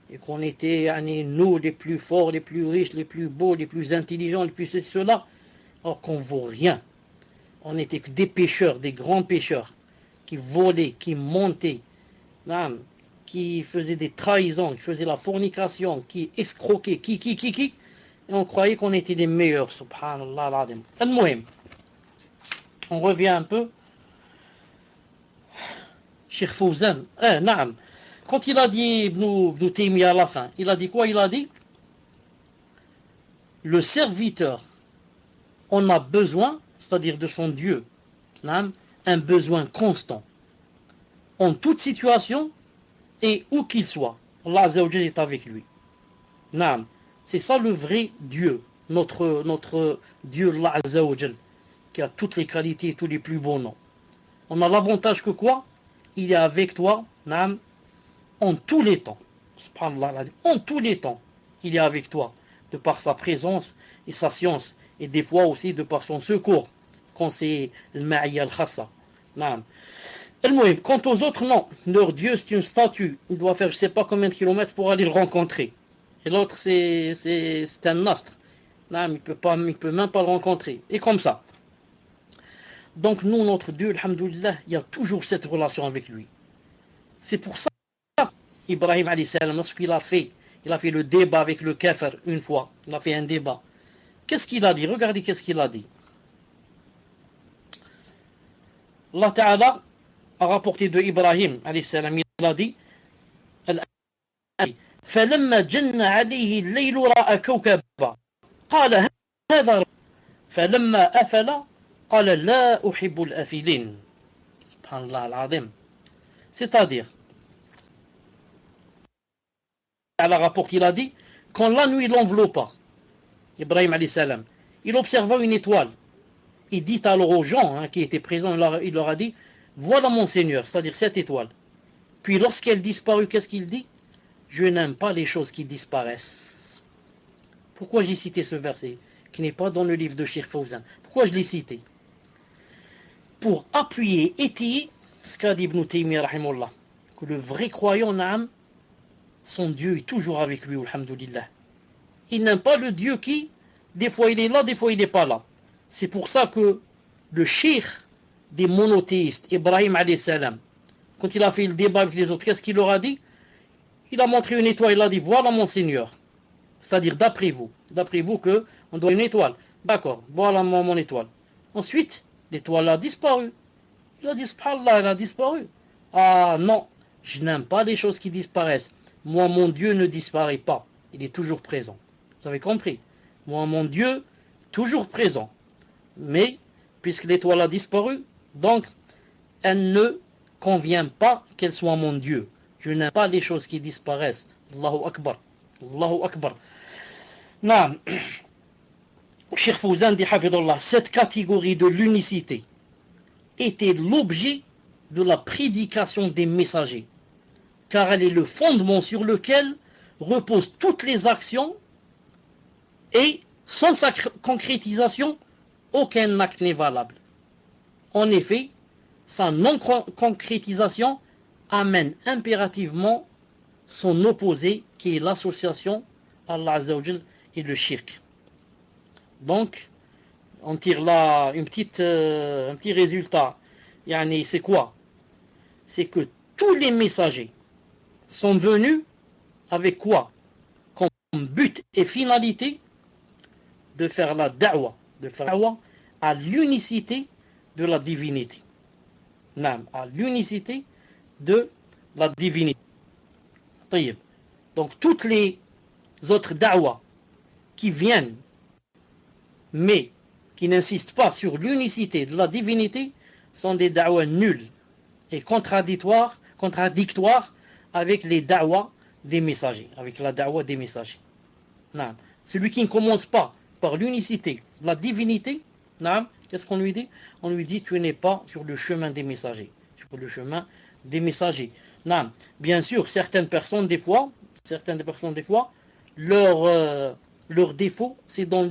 Et qu'on était nous les plus forts, les plus riches, les plus beaux, les plus intelligents, les plus ceci, cela. Alors qu'on ne vaut rien. On n'était que des pécheurs, des grands pécheurs. Qui volaient, qui montaient. Qui faisaient des trahisons, qui faisaient la fornication, qui escroquaient, qui. Et on croyait qu'on était les meilleurs, subhanallah al-Azim. Al-Muhim. On revient un peu. Cheikh Fawzan, naam. Quand il a dit Ibn Taymiyyah à la fin, il a dit quoi? Il a dit le serviteur en a besoin, c'est-à-dire de son Dieu, naam, un besoin constant. En toute situation et où qu'il soit. Allah Azza wa Jalla est avec lui. Naam. C'est ça le vrai Dieu, notre Dieu Allah Azza wa Jal, qui a toutes les qualités et tous les plus beaux noms. On a l'avantage que quoi? Il est avec toi, naam, en tous les temps. Subhanallah, en tous les temps, il est avec toi, de par sa présence et sa science, et des fois aussi de par son secours, quand c'est le ma'iyya al-khassa. Naam. Quant aux autres, non. Leur Dieu, c'est une statue. Il doit faire je ne sais pas combien de kilomètres pour aller le rencontrer. Et l'autre, c'est un astre. Non, il ne peut même pas le rencontrer. Et comme ça. Donc nous, notre Dieu, alhamdoulilah, il y a toujours cette relation avec lui. C'est pour ça qu'Ibrahim alayhi salam, lorsqu'il a fait le débat avec le kafir une fois, il a fait un débat. Qu'est-ce qu'il a dit? Regardez qu'est-ce qu'il a dit. Allah Ta'ala a rapporté de Ibrahim alayhi salam, il a dit فلما جن عليه الليل رأى كوكبا قال هذا فلما أفل قال لا أحب الأفلين سبحان الله العظيم. C'est-à-dire, à la rapport qu'il a dit, quand la nuit l'enveloppa, Ibrahim alayhi salam, il observa une étoile. Il dit alors aux gens qui étaient présents, il leur a dit, voilà mon Seigneur, c'est-à-dire cette étoile. Puis lorsqu'elle disparut, qu'est-ce qu'il dit? Je n'aime pas les choses qui disparaissent. Pourquoi j'ai cité ce verset, qui n'est pas dans le livre de Cheikh Fawzan? Pourquoi je l'ai cité? Pour appuyer, étayer ce qu'a dit Ibn Taymiyyah, rahimahullah, que le vrai croyant, naam, son Dieu est toujours avec lui, alhamdoulilah. Il n'aime pas le Dieu qui, des fois il est là, des fois il n'est pas là. C'est pour ça que le cheikh des monothéistes, Ibrahim alayhi salam, quand il a fait le débat avec les autres, qu'est-ce qu'il leur a dit? Il a montré une étoile, il a dit, voilà mon Seigneur. C'est-à-dire, d'après vous que on doit une étoile. D'accord, voilà mon étoile. Ensuite, l'étoile a disparu. Il a dit, subhanallah, il a disparu. Ah non, je n'aime pas les choses qui disparaissent. Moi, mon Dieu ne disparaît pas. Il est toujours présent. Vous avez compris? Moi, mon Dieu, toujours présent. Mais, puisque l'étoile a disparu, donc, elle ne convient pas qu'elle soit mon Dieu. Je n'aime pas les choses qui disparaissent. Allahu Akbar. Allahu Akbar. Naam. Cheikh Fawzan dit, hafidullah, cette catégorie de l'unicité était l'objet de la prédication des messagers, car elle est le fondement sur lequel reposent toutes les actions et sans sa concrétisation, aucun acte n'est valable. En effet, sa non-concrétisation amène impérativement son opposé, qui est l'association à Allah Azza wa Jal et le shirk. Donc, on tire là un petit résultat. Yani, c'est quoi? C'est que tous les messagers sont venus avec quoi? Comme but et finalité de faire la da'wa, à l'unicité de la divinité. Non, à l'unicité de la divinité. Donc toutes les autres da'wa qui viennent mais qui n'insistent pas sur l'unicité de la divinité sont des da'wa nuls et contradictoires avec les da'wa des messagers, avec la da'wa des messagers. Non. Celui qui ne commence pas par l'unicité de la divinité, non, qu'est-ce qu'on lui dit? On lui dit, tu n'es pas sur le chemin des messagers. Sur le chemin des messagers. Non. Bien sûr, certaines personnes des fois, leur défaut, c'est dans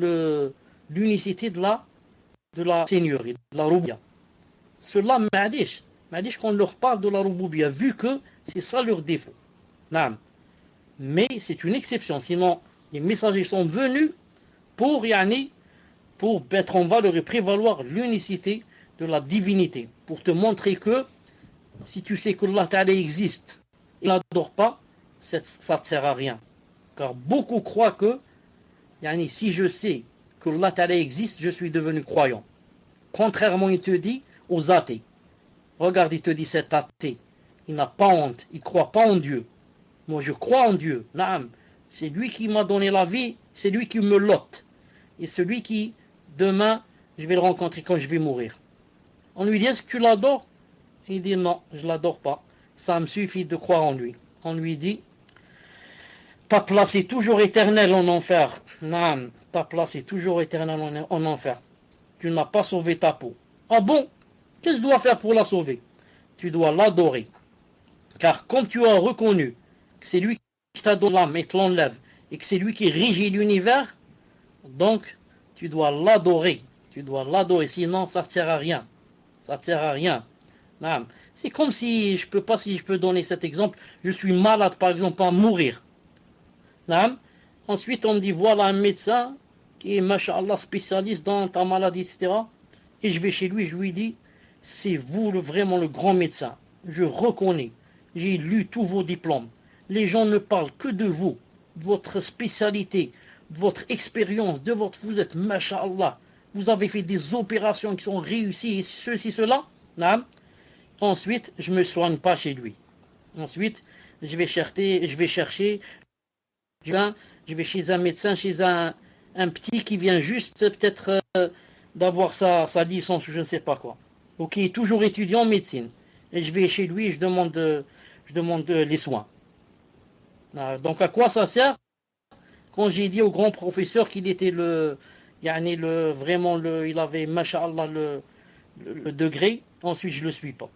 l'unicité de la seigneurie, de la roubia. Cela, ma'adish, qu'on leur parle de la roubia, vu que c'est ça leur défaut. Non. Mais c'est une exception, sinon les messagers sont venus pour mettre en valeur et prévaloir l'unicité de la divinité, pour te montrer que si tu sais que Allah Ta'ala existe et n'adore pas, ça ne te sert à rien. Car beaucoup croient que si je sais que Allah Ta'ala existe, je suis devenu croyant. Contrairement, il te dit aux athées. Regarde, il te dit cet athée, il n'a pas honte, il ne croit pas en Dieu. Moi, je crois en Dieu. Naam. C'est lui qui m'a donné la vie, c'est lui qui me lote. Et celui qui, demain, je vais le rencontrer quand je vais mourir. On lui dit, est-ce que tu l'adores? Il dit, non, je ne l'adore pas. Ça me suffit de croire en lui. On lui dit, ta place est toujours éternelle en enfer. Naam, ta place est toujours éternelle en enfer. Tu n'as pas sauvé ta peau. Ah bon? Qu'est-ce que je dois faire pour la sauver? Tu dois l'adorer. Car comme tu as reconnu que c'est lui qui t'a donné l'âme et te l'enlève, et que c'est lui qui régit l'univers, donc tu dois l'adorer. Tu dois l'adorer, sinon ça ne te sert à rien. Ça ne te sert à rien. C'est comme si je peux donner cet exemple, je suis malade par exemple, à mourir. Ensuite on me dit, voilà un médecin qui est, masha'Allah, spécialiste dans ta maladie, etc. Et je vais chez lui, je lui dis, c'est vous vraiment le grand médecin. Je reconnais, j'ai lu tous vos diplômes. Les gens ne parlent que de vous, de votre spécialité, de votre expérience, vous êtes, masha'Allah, vous avez fait des opérations qui sont réussies, et ceci, cela. Ensuite, je ne me soigne pas chez lui. Ensuite, je vais chercher, je vais chez un médecin, chez un petit qui vient juste peut-être d'avoir sa licence ou je ne sais pas quoi. Ou qui est toujours étudiant en médecine. Et je vais chez lui et je demande les soins. Donc à quoi ça sert? Quand j'ai dit au grand professeur qu'il était il avait, masha'Allah, le degré, ensuite je ne le suis pas.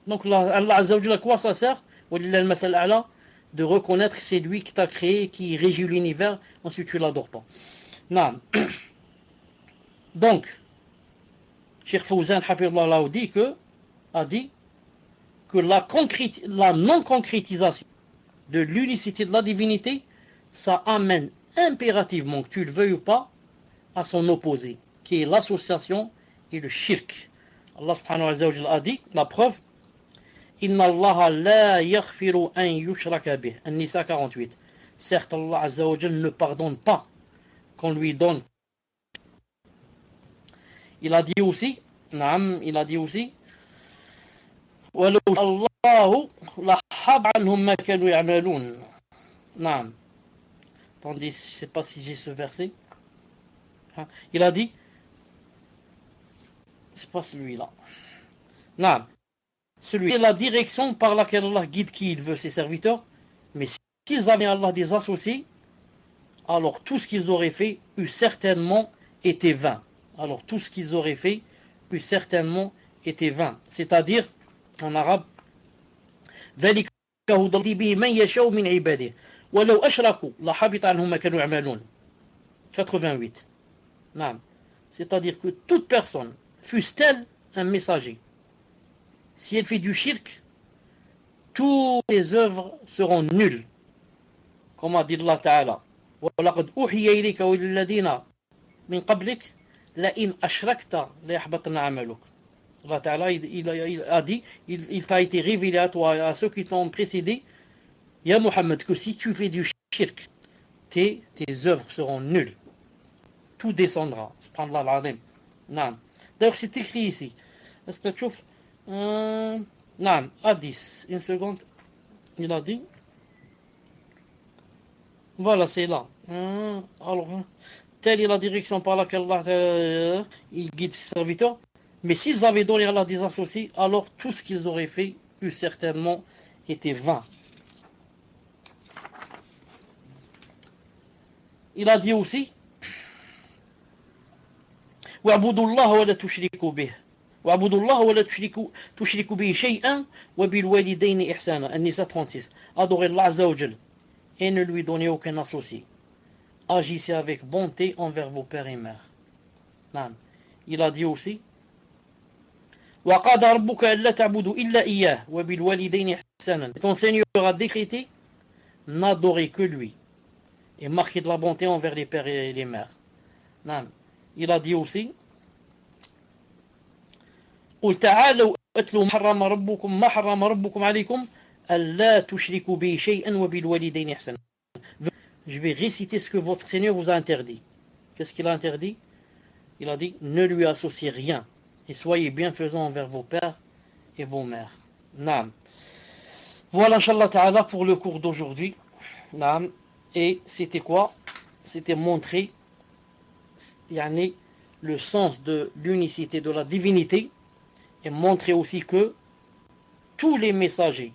Donc Allah Azza wa Jalla, à quoi ça sert? De reconnaître que c'est lui qui t'a créé, qui régit l'univers, ensuite tu ne l'adores pas. Non. Donc, Cheikh Fawzan Hafidhullah a dit que la non-concrétisation de l'unicité de la divinité, ça amène impérativement, que tu le veuilles ou pas, à son opposé, qui est l'association et le shirk. Allah subhanahu wa ta'ala a dit, la preuve, Inna Allah la yaghfiru an yushraka bih. An-Nisa 48. Certes, Allah Azza wa Jal ne pardonne pas qu'on lui donne. Il a dit aussi, ولو شاء الله لحب عنهم ما كانوا يعملون. نعم. Attendez, je ne sais pas si j'ai ce verset. Il a dit, c'est pas celui-là. Non, celui est la direction par laquelle Allah guide qui il veut, ses serviteurs. Mais s'ils avaient Allah des associés, alors tout ce qu'ils auraient fait eût certainement été vain. Alors tout ce qu'ils auraient fait eût certainement été vain. C'est-à-dire, en arabe, ذلك هدى به من يشاء من عباده ولو أشركوا لحبط عنهم ما كانوا يعملون. 88. Non. C'est-à-dire que toute personne, fût-elle un messager, si elle fait du shirk, toutes les œuvres seront nulles. Comme a dit Allah Ta'ala, وَلَقَدْ أُوحِيَ إِلَيْكَ وَلِلَّذِينَ مِنْ قَبْلِكَ لَإِنْ أَشْرَكْتَ لَيَحْبَطَنَّ عَمَلُكَ. Allah Ta'ala il a dit, il t'a été révélé à toi et à ceux qui t'ont précédé, Ya Muhammad, que si tu fais du shirk, tes œuvres seront nulles. Tout descendra. Subhanallah al-Azim. Non. D'ailleurs, c'est écrit ici. Est-ce que tu trouves Non, à 10. Une seconde. Il a dit. Voilà, c'est là. Alors, telle est la direction par laquelle Allah il guide ses serviteurs. Mais s'ils avaient donné à Allah des associés, alors tout ce qu'ils auraient fait eût certainement été vain. Il a dit aussi وَاعْبُدُوا اللَّهَ وَلَا تُشْرِكُوا بِهِ وَاعْبُدُوا اللَّهَ وَلَا تُشْرِكُوا بِهِ شَيْئًا وَبِالْوَالِدَيْنِ إِحْسَانًا. An-Nisa 36. Adorez Allah Azza wa Jal et ne lui donnez aucun associé. Agissez avec bonté envers vos pères et mères. Non. Il a dit aussi وَقَضَى رَبُّكَ أَلَّا تَعْبُدُوا إِلَّا إِيَّاهُ وَبِالْوَالِدَيْنِ إِحْسَانًا. Ton Seigneur a décrété n'adorez que lui et marquez de la bonté envers les pères et les mères. Non. Il a dit aussi قل تعالوا أتلوا ما حرم ربكم عليكم ألا تشركوا به شيئا وبالوالدين إحسانا. Je vais réciter ce que votre Seigneur vous a interdit. Qu'est-ce qu'il a interdit? Il a dit ne lui associez rien et soyez bienfaisants envers vos pères et vos mères. Naam. Voilà, Inch'Allah Ta'ala, pour le cours d'aujourd'hui. Naam. Et c'était quoi? C'était montrer yani, le sens de l'unicité de la divinité et montrer aussi que tous les messagers,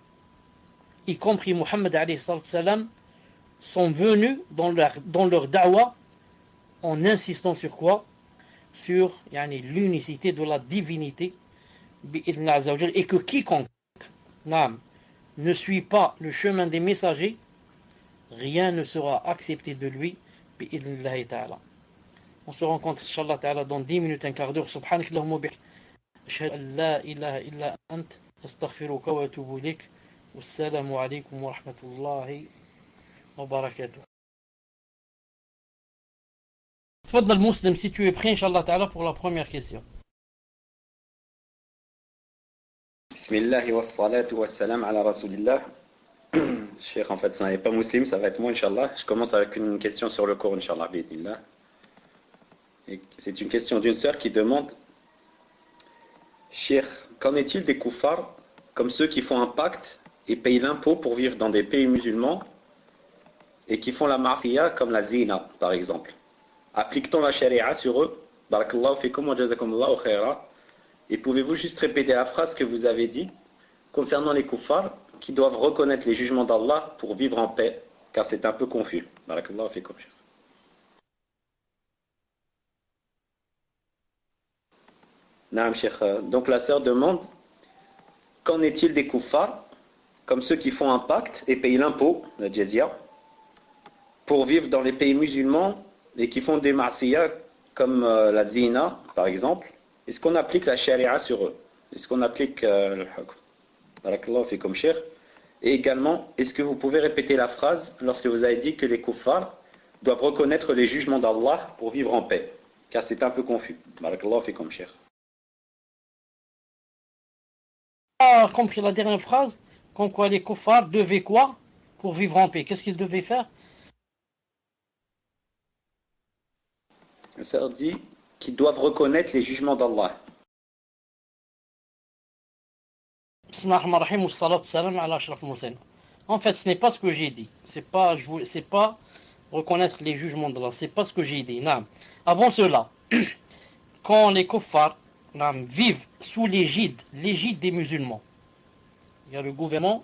y compris Muhammad alayhi salam, sont venus dans leur da'wa en insistant sur quoi? Sur yani, l'unicité de la divinité et que quiconque ne suit pas le chemin des messagers, rien ne sera accepté de lui bi'idhnillahi ta'ala. On se rencontre inshallah ta'ala dans 10 minutes, un quart d'heure. Subhanak Allahumma bih ashhadu an la ilaha illa ant astaghfiruka wa atubu ilayk. Wassalamu alaykum wa rahmatullahi wa barakatuh. تفضل مسلم si tu es prêt inshallah ta'ala pour la première question. Bismillah wa salatu wa salam ala rasulillah. Cheikh, en fait, ça n'est pas musulman, ça va être moi, Inch'Allah. Je commence avec une question sur le cours, Inch'Allah. C'est une question d'une sœur qui demande Cheikh, qu'en est-il des koufars, comme ceux qui font un pacte et payent l'impôt pour vivre dans des pays musulmans et qui font la marsiya comme la zina, par exemple? Applique-t-on la sharia sur eux? Barakallahu fikum wa jazakumullahu khaira. Et pouvez-vous juste répéter la phrase que vous avez dit concernant les koufars qui doivent reconnaître les jugements d'Allah pour vivre en paix, car c'est un peu confus. Barakallahu fikum. Naam, Cheikh. Donc la sœur demande qu'en est-il des koufars, comme ceux qui font un pacte et payent l'impôt, la jizya, pour vivre dans les pays musulmans et qui font des ma'siyas comme la zina, par exemple? Est-ce qu'on applique la charia sur eux? Est-ce qu'on applique le hukm? Barakallahu fikum, Cheikh. Et également, est-ce que vous pouvez répéter la phrase lorsque vous avez dit que les kuffars doivent reconnaître les jugements d'Allah pour vivre en paix? Car c'est un peu confus. Barakallahu fikum, Cheikh. Compris la dernière phrase, comme quoi les kuffars devaient quoi pour vivre en paix? Qu'est-ce qu'ils devaient faire? Ça dit qu'ils doivent reconnaître les jugements d'Allah. Bismillah ar-Rahman ar-Rahim wa salatu salam ala ashraf al-mursalin. En fait, ce n'est pas ce que j'ai dit. C'est pas reconnaître les jugements d'Allah. C'est pas ce que j'ai dit. Non. Avant cela, quand les kuffars vivent sous l'égide des musulmans, il y a le gouvernement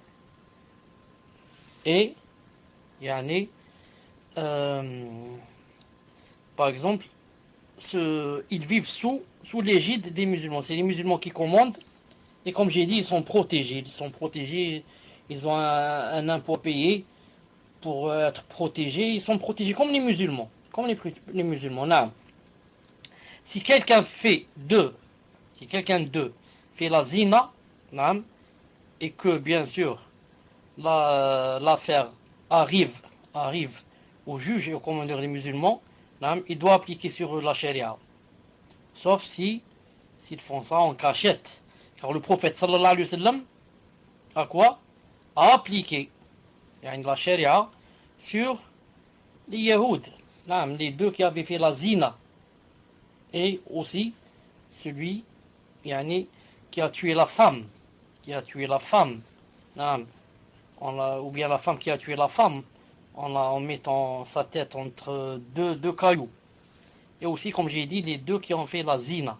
et yani, par exemple, ils vivent sous l'égide des musulmans. C'est les musulmans qui commandent. Et comme j'ai dit, ils sont protégés. Ils ont un impôt payé pour être protégés. Ils sont protégés comme les musulmans. Comme les musulmans. Non. Si quelqu'un d'eux fait la zina, non, et que bien sûr l'affaire arrive au juge et au commandeur des musulmans, non, il doit appliquer sur eux la charia. Sauf s'ils font ça en cachette. Car le prophète sallallahu alayhi wa sallam a appliqué la charia sur les Yahouds, les deux qui avaient fait la zina, et aussi celui qui a tué la femme, ou bien la femme qui a tué la femme en mettant sa tête entre deux cailloux. Et aussi, comme j'ai dit, les deux qui ont fait la zina.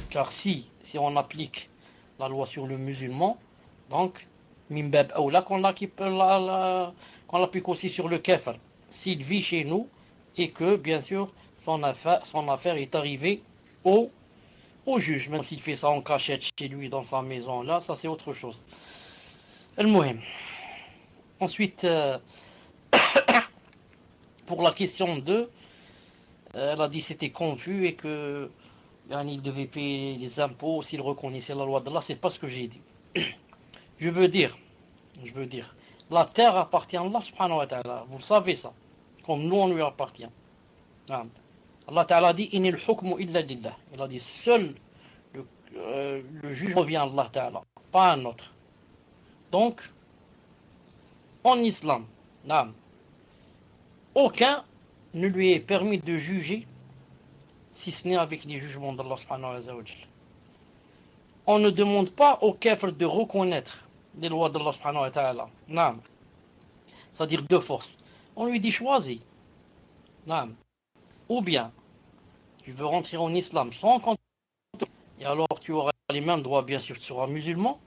Car si on applique la loi sur le musulman, donc mimbab aoula qu'on l'applique aussi sur le kafir, s'il vit chez nous et que bien sûr son affaire est arrivée au juge, même s'il fait ça en cachette chez lui dans sa maison, là ça c'est autre chose. Al-Muhim. Ensuite pour la question 2, elle a dit c'était confus et que il devait payer les impôts s'il reconnaissait la loi d'Allah. C'est pas ce que j'ai dit. Je veux dire, la terre appartient à Allah subhanahu wa ta'ala. Vous savez ça. Comme nous, on lui appartient. Allah ta'ala dit inil hukmu illa lillah. Il a dit seul le juge revient à Allah ta'ala, pas à un autre. Donc, en islam, aucun ne lui est permis de juger si ce n'est avec les jugements d'Allah subhanahu wa ta'ala. On ne demande pas au kafir de reconnaître les lois d'Allah subhanahu wa ta'ala. C'est-à-dire de force. On lui dit choisis. Ou bien, tu veux rentrer en islam sans compter, et alors tu auras les mêmes droits, bien sûr, tu seras musulman.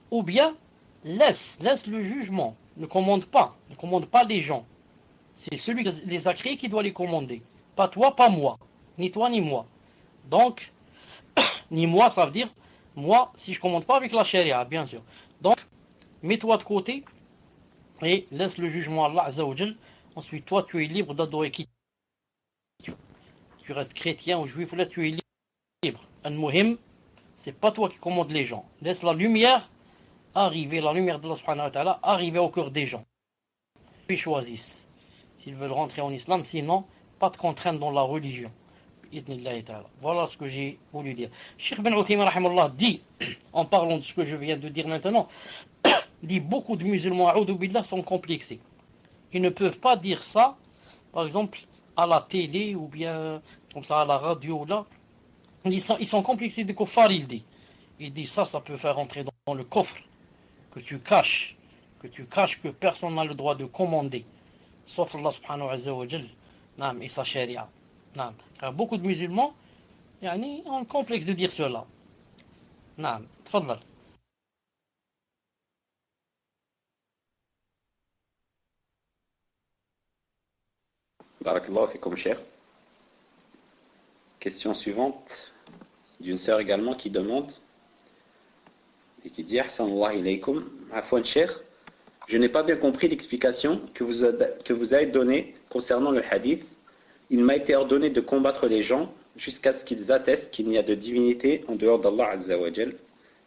Ou bien, laisse le jugement. Ne commande pas les gens. C'est celui qui les a créés qui doit les commander. Pas toi, pas moi. Ni toi, ni moi. Donc, ni moi, ça veut dire, moi, si je ne commande pas avec la charia, bien sûr. Donc, mets-toi de côté et laisse le jugement à Allah Azza wa Jal. Ensuite, toi, tu es libre d'adorer qui tu restes chrétien ou juif, là, tu es libre. Al-Muhim, c'est pas toi qui commandes les gens. Laisse la lumière arriver, la lumière d'Allah subhanahu wa ta'ala, arriver au cœur des gens. Ils choisissent s'ils veulent rentrer en islam, sinon, pas de contrainte dans la religion. Voilà ce que j'ai voulu dire. Cheikh Ben Uthaymin rahimahullah dit, en parlant de ce que je viens de dire maintenant, dit beaucoup de musulmans a'udhu billah sont complexés. Ils ne peuvent pas dire ça, par exemple, à la télé ou bien comme ça à la radio là. Ils sont complexés de kuffar, il dit. Il dit ça peut faire entrer dans le coffre que tu caches que personne n'a le droit de commander, sauf Allah subhanahu wa ta'ala et sa charia. Car beaucoup de musulmans ont un complexe de dire cela. تفضل. Barakallahu fikum, cher. Question suivante d'une sœur également qui demande et qui dit Ahsanallahu ilaykum, afwan cher, je n'ai pas bien compris l'explication que vous avez donnée concernant le hadith. Il m'a été ordonné de combattre les gens jusqu'à ce qu'ils attestent qu'il n'y a de divinité en dehors d'Allah Azza wa Jal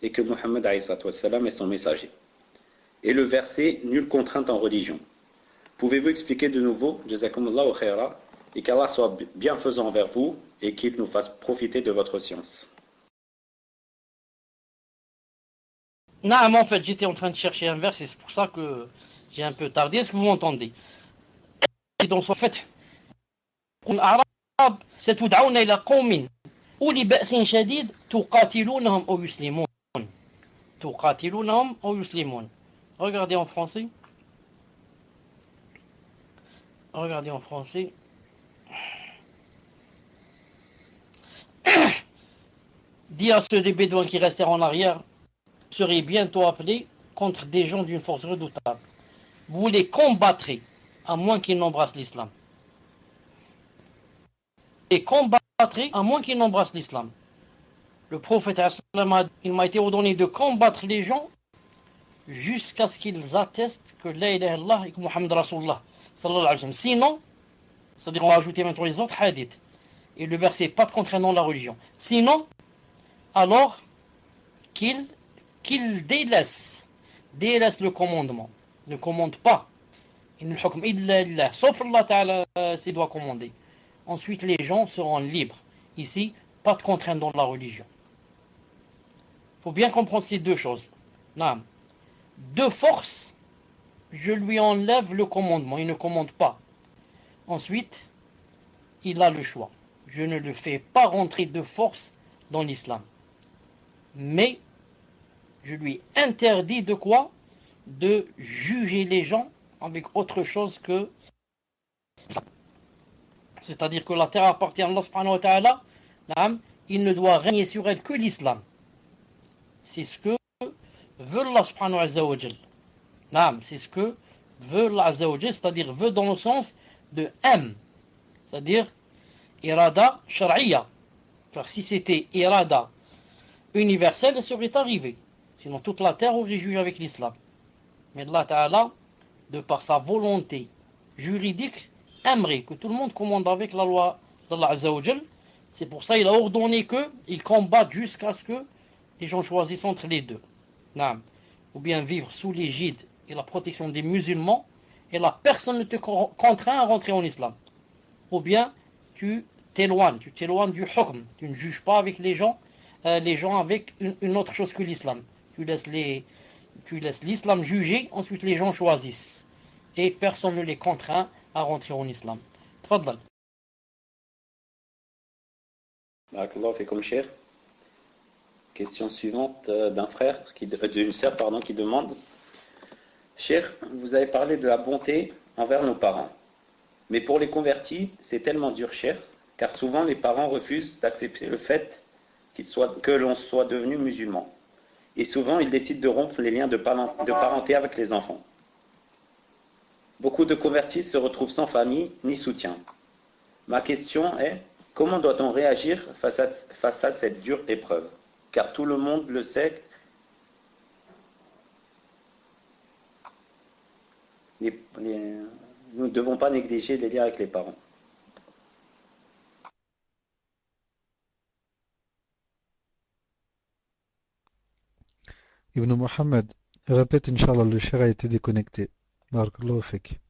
et que Muhammad alayhi est son messager. Et le verset nulle contrainte en religion. Pouvez-vous expliquer de nouveau, Jazakumullahu khaira, et qu'Allah soit bienfaisant envers vous et qu'il nous fasse profiter de votre science. En fait, j'étais en train de chercher un verset, c'est pour ça que j'ai un peu tardé. Est-ce que vous m'entendez? Dans son fait, الأعراب ستدعون إلى قوم أولي بأس شديد تقاتلونهم أو يسلمون. تقاتلونهم أو يسلمون. Regardez en français. Regardez en français. Dis à ceux des Bédouins qui restèrent en arrière, vous serez bientôt appelés contre des gens d'une force redoutable. Vous les combattrez, à moins qu'ils n'embrassent l'islam. Et combattrez, à moins qu'ils n'embrassent l'islam. Le prophète, il m'a été ordonné de combattre les gens jusqu'à ce qu'ils attestent que la ilaha illallah et que Muhammad Rasulullah sallallahu alayhi wa sallam. Sinon, c'est-à-dire on va ajouter maintenant les autres hadiths, et le verset pas de contraignant la religion. Sinon, alors qu'ils délaissent le commandement, ne commandent pas. Sauf Allah Ta'ala s'il doit commander. Ensuite, les gens seront libres. Ici, pas de contrainte dans la religion. Il faut bien comprendre ces deux choses. Non. De force, je lui enlève le commandement, il ne commande pas. Ensuite, il a le choix. Je ne le fais pas rentrer de force dans l'islam. Mais, je lui interdis de quoi? De juger les gens avec autre chose que... C'est-à-dire que la terre appartient à Allah subhanahu wa ta'ala, il ne doit régner sur elle que l'islam. C'est ce que veut Allah subhanahu wa ta'ala. C'est ce que veut Allah azza wa jal, c'est-à-dire veut dans le sens de aime. C'est-à-dire irada shar'iyya. Car si c'était irada universelle, elle serait arrivée. Sinon toute la terre aurait jugé avec l'islam. Mais Allah ta'ala, de par sa volonté juridique, aimerait que tout le monde commande avec la loi d'Allah azza wa jal. C'est pour ça qu'il a ordonné qu'ils combattent jusqu'à ce que les gens choisissent entre les deux. Ou bien vivre sous l'égide et la protection des musulmans, et la personne ne te contraint à rentrer en islam. Ou bien tu t'éloignes du hukm, tu ne juges pas avec les gens avec une autre chose que l'islam. Tu laisses l'islam juger, ensuite les gens choisissent. Et personne ne les contraint à rentrer en islam. Tfaddal. Barakallahu fikum, cher. Question suivante d'une sœur qui demande: Cher, vous avez parlé de la bonté envers nos parents. Mais pour les convertis, c'est tellement dur, cher, car souvent les parents refusent d'accepter le fait que l'on soit devenu musulman. Et souvent, ils décident de rompre les liens de parenté avec les enfants. Beaucoup de convertis se retrouvent sans famille ni soutien. Ma question est: comment doit-on réagir face à cette dure épreuve? Car tout le monde le sait, nous ne devons pas négliger les liens avec les parents. Ibn Mohammed, répète, Inch'Allah, le cher a été déconnecté. Barakallahu fik.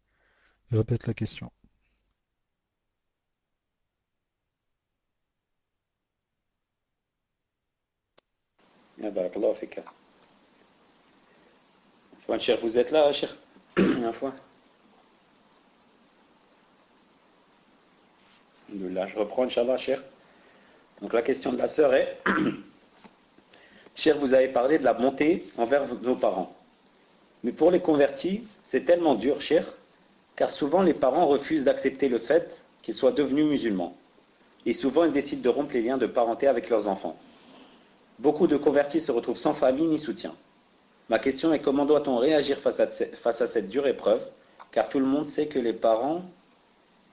Répète la question. Barakallahu fik. Cher, vous êtes là, cher? Une fois. Là, je reprends, Inch'Allah, cher. Donc la question de la sœur est: Cher, vous avez parlé de la bonté envers nos parents. Mais pour les convertis, c'est tellement dur, cher, car souvent les parents refusent d'accepter le fait qu'ils soient devenus musulmans. Et souvent ils décident de rompre les liens de parenté avec leurs enfants. Beaucoup de convertis se retrouvent sans famille ni soutien. Ma question est: comment doit-on réagir face à cette dure épreuve? Car tout le monde sait que les parents,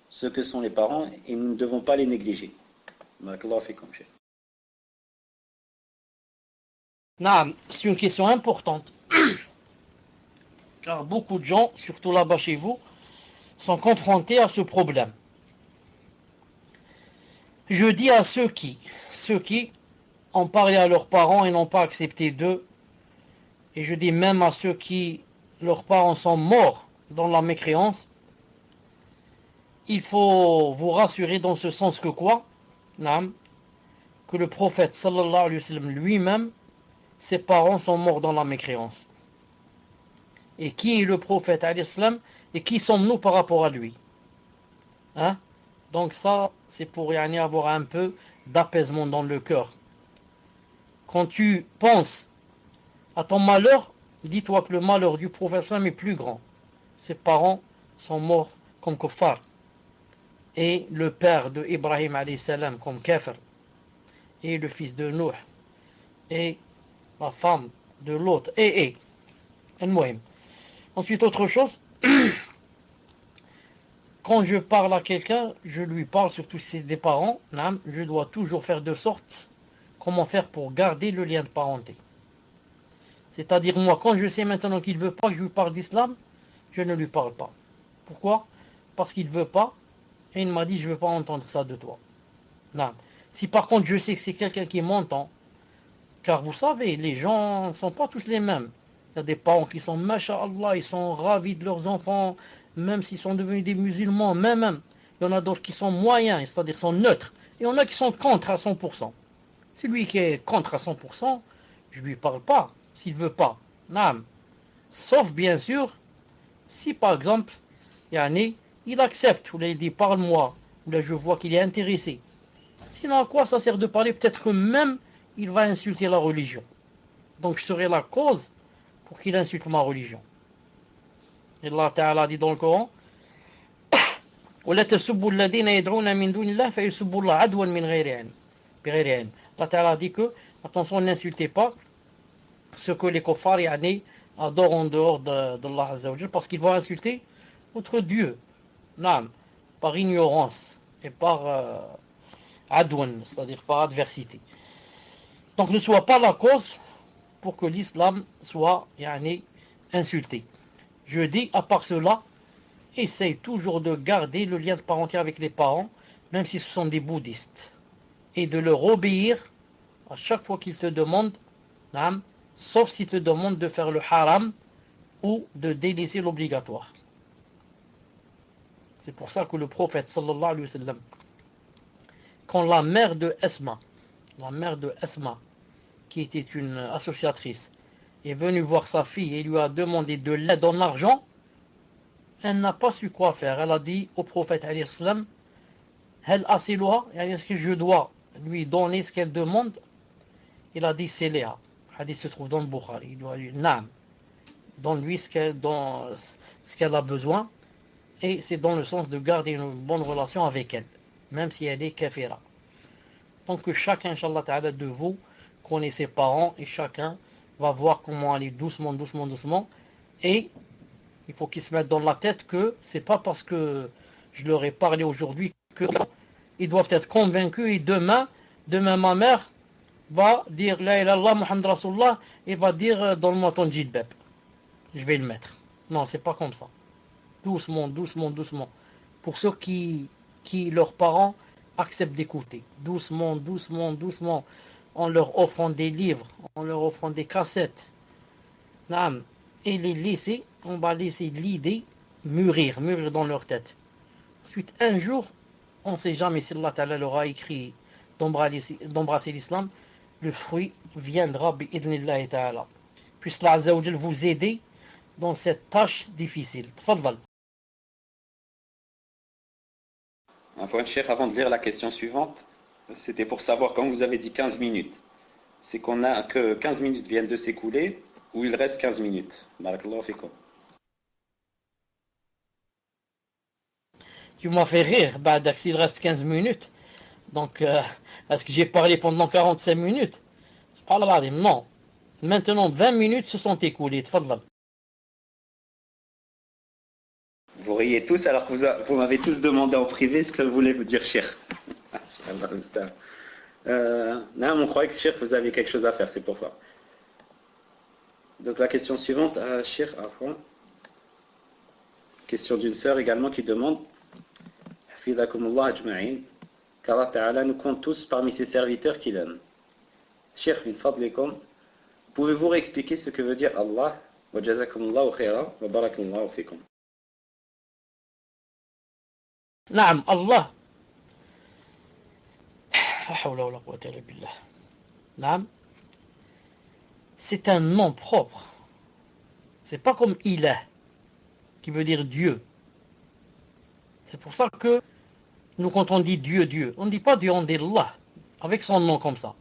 ce que sont les parents, et nous ne devons pas les négliger. Barakallahu fikum, cher. C'est une question importante. Car beaucoup de gens, surtout là-bas chez vous, sont confrontés à ce problème. Je dis à ceux qui ont parlé à leurs parents et n'ont pas accepté d'eux, et je dis même à ceux qui, leurs parents sont morts dans la mécréance, il faut vous rassurer dans ce sens que quoi? Que le prophète sallallahu alayhi wa sallam lui-même, ses parents sont morts dans la mécréance. Et qui est le prophète alayhi salam, et qui sommes-nous par rapport à lui? Donc ça, c'est pour avoir un peu d'apaisement dans le cœur. Quand tu penses À ton malheur, dis-toi que le malheur du prophète est plus grand. Ses parents sont morts comme kuffar. Et le père de Ibrahim alayhi salam comme kafir. Et le fils de Nuh. Et la femme de l'autre. Et. Ensuite, autre chose. Quand je parle à quelqu'un, je lui parle, surtout si c'est des parents, je dois toujours faire de sorte comment faire pour garder le lien de parenté. C'est-à-dire, moi, quand je sais maintenant qu'il ne veut pas que je lui parle d'islam, je ne lui parle pas. Pourquoi? Parce qu'il ne veut pas, et il m'a dit, je ne veux pas entendre ça de toi. Non. Si par contre je sais que c'est quelqu'un qui m'entend, car vous savez, les gens ne sont pas tous les mêmes. Il y a des parents qui sont, masha'Allah, ils sont ravis de leurs enfants, même s'ils sont devenus des musulmans, même. Il y en a d'autres qui sont moyens, c'est-à-dire sont neutres. Et il y en a qui sont contre à 100%. Celui qui est contre à 100%, je ne lui parle pas, s'il ne veut pas. Non. Sauf bien sûr, si par exemple, il accepte, ou il dit parle-moi, ou là je vois qu'il est intéressé. Sinon à quoi ça sert de parler? Peut-être que même il va insulter la religion. Donc je serai la cause pour qu'il insulte ma religion. Et Allah Ta'ala dit dans le Coran, وَلَا تَسُبُّوا الَّذِينَ يَدْعُونَ مِن دُونِ اللَّهِ فَيُسُبُّوا اللَّهَ عَدْوًا مِنْ غَيْرِ عِلْمٍ. Allah Ta'ala dit que, attention, n'insultez pas ce que les kuffars adorent en dehors d'Allah Azza wa Jal, parce qu'ils vont insulter votre Dieu, par ignorance et par adwan, c'est-à-dire par adversité. Donc ne sois pas la cause pour que l'islam soit insulté. Je dis, à part cela, essaye toujours de garder le lien de parenté avec les parents, même si ce sont des bouddhistes, et de leur obéir à chaque fois qu'ils te demandent, sauf s'ils te demandent de faire le haram ou de délaisser l'obligatoire. C'est pour ça que le prophète sallallahu alayhi wa sallam, quand la mère de Asma, qui était une associatrice, est venue voir sa fille et lui a demandé de l'aide en argent, elle n'a pas su quoi faire. Elle a dit au prophète alayhi salam, Hel asiluha, est-ce que je dois lui donner ce qu'elle demande? Il a dit c'est Léa. Le hadith se trouve dans le Bukhari. Il doit dire Naam. Donne-lui ce qu'elle a besoin. Et c'est dans le sens de garder une bonne relation avec elle, même si elle est kafira. Donc que chacun, Inch'Allah Ta'ala, de vous connaît ses parents et chacun va voir comment aller doucement. Et il faut qu'ils se mettent dans la tête que c'est pas parce que je leur ai parlé aujourd'hui qu'ils doivent être convaincus et demain ma mère va dire La ilaha illallah Muhammad Rasulullah et va dire donne-moi ton djilbab. Je vais le mettre. Non, c'est pas comme ça. Doucement. Pour ceux qui leurs parents acceptent d'écouter. Doucement. En leur offrant des livres, en leur offrant des cassettes. Et les laisser, on va laisser l'idée mûrir dans leur tête. Ensuite, un jour, on ne sait jamais si Allah Ta'ala leur a écrit d'embrasser l'islam, le fruit viendra bi'idnillahi ta'ala. Puisse Allah Azza wa Jal vous aider dans cette tâche difficile. Tfaddal. Avant de lire la question suivante, c'était pour savoir, quand vous avez dit 15 minutes, c'est qu'on a que 15 minutes viennent de s'écouler ou il reste 15 minutes. Barakallahu fikum. Tu m'as fait rire, Badak, s'il reste 15 minutes. Donc, est-ce que j'ai parlé pendant 45 minutes? C'est pas la non. Maintenant, 20 minutes se sont écoulées. Tfaddal. Vous riez tous alors que vous m'avez tous demandé en privé ce que voulez vous dire, Cheikh. On croyait que Cheikh, vous aviez quelque chose à faire, c'est pour ça. Donc la question suivante, Cheikh, question d'une sœur également qui demande Hafidakumullah ajma'in, qu'Allah Ta'ala nous compte tous parmi ses serviteurs qu'il aime. Cheikh, min fadlikum, pouvez-vous réexpliquer ce que veut dire Allah wa jazakumullahu khaira wa barakallahu fikum? Naam, Allah. La hawla wa la quwwata illa billah. Naam. C'est un nom propre. C'est pas comme Ilah, qui veut dire Dieu. C'est pour ça que nous, quand on dit Dieu, on ne dit pas Dieu, on dit Allah, avec son nom comme ça.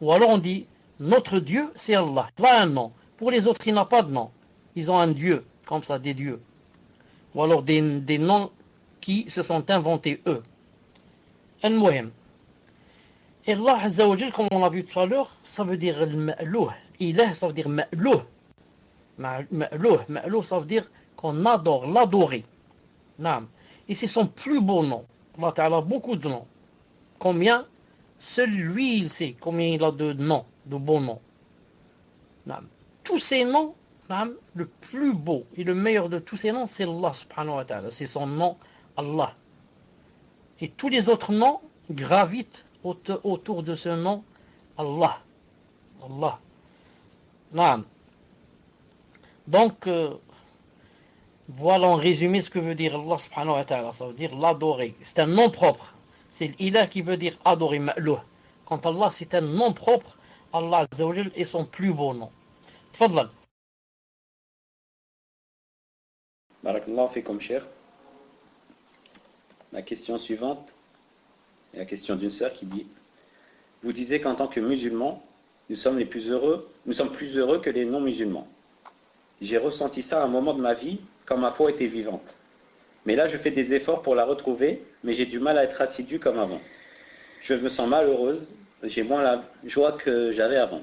Ou alors on dit Notre Dieu, c'est Allah. Il a un nom. Pour les autres, il n'a pas de nom. Ils ont un Dieu, comme ça, des dieux. Ou alors des noms qui se sont inventés eux. Al-Muhim. Et Allah Azza wa Jal, comme on l'a vu tout à l'heure, ça veut dire al-ma'louh. Ilah, ça veut dire ma'louh. Ma'louh, ça veut dire qu'on adore, l'adorer. Naam. Et c'est son plus beau nom. Allah Ta'ala a beaucoup de noms. Combien? Seul lui, il sait combien il a de noms, de beaux noms. Naam. Tous ces noms, naam, le plus beau et le meilleur de tous ces noms, c'est Allah subhanahu wa ta'ala. C'est son nom, Allah. Et tous les autres noms gravitent autour de ce nom, Allah. Allah. Naam. Donc, voilà en résumé ce que veut dire Allah subhanahu wa ta'ala. Ça veut dire l'adorer. C'est un nom propre. C'est l'ilah qui veut dire adorer, ma'louh. Quant à Allah, c'est un nom propre. Allah Azza wa Jal est son plus beau nom. Tfadlal. Barakallahu fikum, cher. La question suivante est la question d'une sœur qui dit: vous disiez qu'en tant que musulmans, nous sommes plus heureux que les non-musulmans. J'ai ressenti ça à un moment de ma vie quand ma foi était vivante. Mais là, je fais des efforts pour la retrouver, mais j'ai du mal à être assidu comme avant. Je me sens malheureuse, j'ai moins la joie que j'avais avant.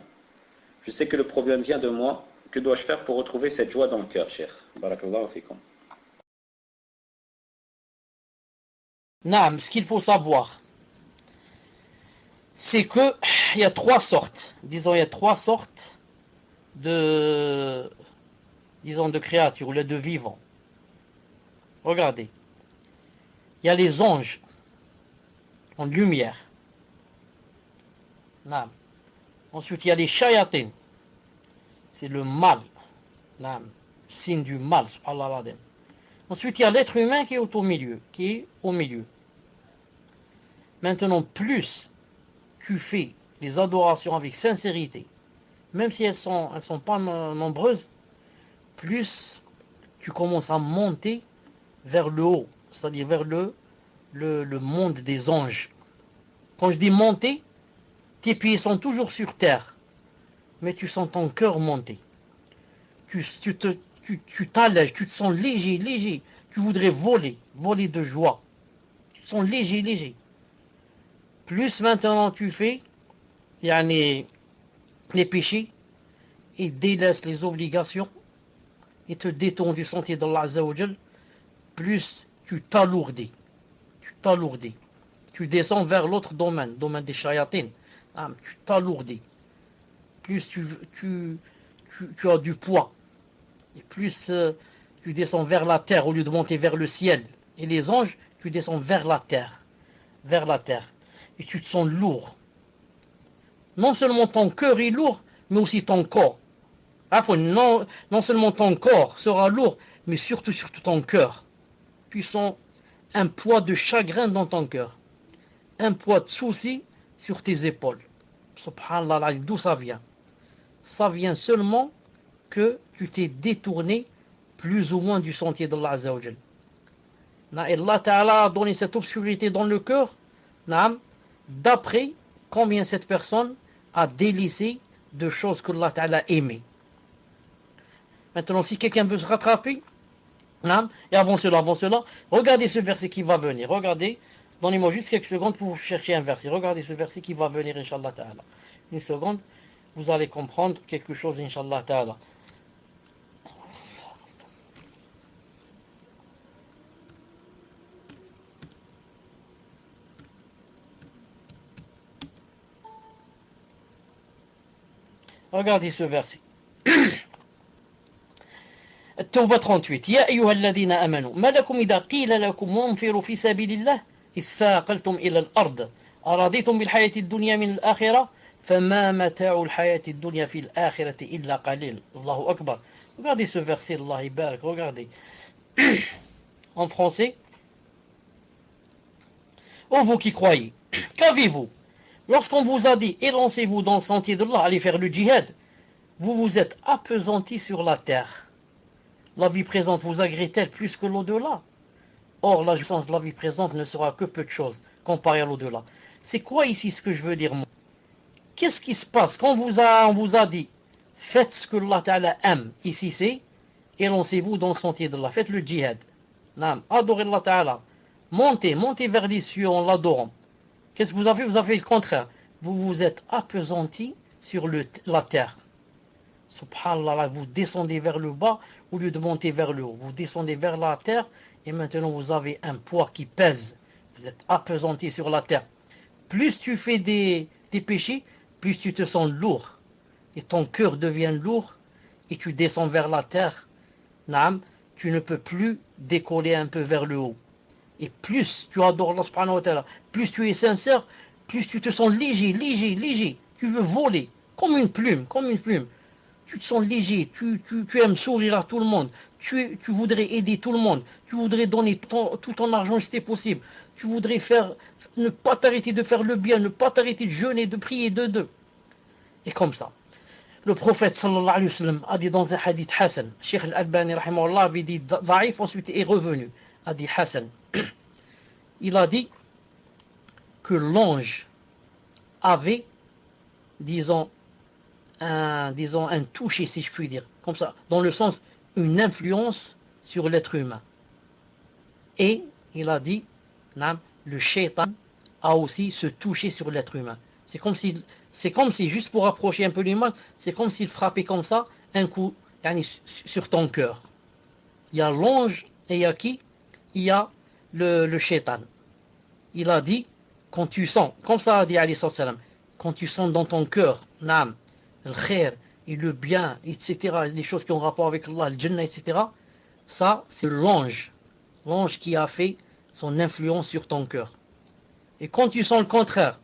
Je sais que le problème vient de moi. Que dois-je faire pour retrouver cette joie dans le cœur, cher? Barakallahu fikum. Naam, ce qu'il faut savoir, c'est que il y a trois sortes. Disons, il y a trois sortes de créatures, ou de vivants. Regardez. Il y a les anges en lumière. Naam. Ensuite, il y a les shayatins. C'est le mal. Naam. Signe du mal. Subhanallah. Ensuite, il y a l'être humain qui est au milieu. Maintenant, plus tu fais les adorations avec sincérité, même si elles sont pas nombreuses, plus tu commences à monter vers le haut, c'est-à-dire vers le monde des anges. Quand je dis monter, tes pieds sont toujours sur terre, mais tu sens ton cœur monter. Tu t'allèges, tu te sens léger. Tu voudrais voler de joie. Tu te sens léger. Plus maintenant tu fais les péchés et délaisses les obligations et te détournes du sentier d'Allah Azza wa Jal, plus tu t'alourdis. Tu descends vers l'autre domaine des shayatines. Tu t'alourdis. Plus tu as du poids. Et plus tu descends vers la terre au lieu de monter vers le ciel. Et les anges, tu descends vers la terre. Et tu te sens lourd. Non seulement ton cœur est lourd, mais aussi ton corps. Non seulement ton corps sera lourd, mais surtout ton cœur. Tu sens un poids de chagrin dans ton cœur. Un poids de souci sur tes épaules. Subhanallah, d'où ça vient? Ça vient seulement que tu t'es détourné plus ou moins du sentier d'Allah Azza wa Jal. Et Allah Ta'ala a donné cette obscurité dans le cœur, d'après combien cette personne a délaissé de choses que Allah Ta'ala aimait. Maintenant, si quelqu'un veut se rattraper, et avant cela, regardez ce verset qui va venir. Regardez, donnez-moi juste quelques secondes pour chercher un verset. Regardez ce verset qui va venir, Inch'Allah Ta'ala. Une seconde, vous allez comprendre quelque chose, Inch'Allah Ta'ala. Regardez ce verset. التوبة 38 يا أيها الذين آمنوا ما لكم إذا قيل لكم انفروا في سبيل الله إذ ثاقلتم إلى الأرض أرضيتم بالحياة الدنيا من الآخرة فما متاع الحياة الدنيا في الآخرة إلا قليل الله أكبر. Regardez ce verset, Allah Ibarak, regardez. En français. Ô vous qui croyez, qu'avez-vous? Lorsqu'on vous a dit, élancez-vous dans le sentier d'Allah, allez faire le djihad, vous vous êtes appesantis sur la terre. La vie présente vous agrée-t-elle plus que l'au-delà? Or, la jouissance de la vie présente ne sera que peu de choses comparée à l'au-delà. C'est quoi ici ce que je veux dire, moi? qu'est-ce qui se passe quand on vous a dit faites ce que Allah Ta'ala aime, ici c'est élancez-vous dans le sentier d'Allah, faites le djihad, adorez Allah Ta'ala, montez vers les cieux en l'adorant. Qu'est-ce que vous avez fait? Vous avez fait le contraire, vous vous êtes appesanti sur la terre. Subhanallah, vous descendez vers le bas au lieu de monter vers le haut, vous descendez vers la terre et maintenant vous avez un poids qui pèse, vous êtes appesanti sur la terre. Plus tu fais des péchés, plus tu te sens lourd et ton cœur devient lourd et tu descends vers la terre. Tu ne peux plus décoller un peu vers le haut. Et plus tu adores Allah subhanahu wa ta'ala, plus tu es sincère, plus tu te sens léger. Tu veux voler comme une plume. Tu te sens léger, tu aimes sourire à tout le monde, tu voudrais aider tout le monde, tu voudrais donner tout ton argent si c'était possible, tu voudrais ne pas t'arrêter de faire le bien, ne pas t'arrêter de jeûner, de prier, de. Et comme ça. Le prophète sallallahu alayhi wa sallam a dit dans un hadith Hassan, Cheikh Al-Albani rahimahullah avait dit Da'if, ensuite est revenu, a dit Hassan. Il a dit que l'ange avait, disons un toucher, si je puis dire, comme ça, dans le sens, une influence sur l'être humain. Et il a dit, le shaitan a aussi ce toucher sur l'être humain. C'est comme si, juste pour approcher un peu l'image, c'est comme s'il frappait comme ça, un coup, sur ton cœur. Il y a l'ange, et il y a qui? Il y a le shaitan. Il a dit, quand tu sens, comme ça a dit alayhi salam, quand tu sens dans ton cœur, le khair et le bien, etc., les choses qui ont rapport avec Allah, le Jannah, etc., ça, c'est l'ange qui a fait son influence sur ton cœur. Et quand tu sens le contraire,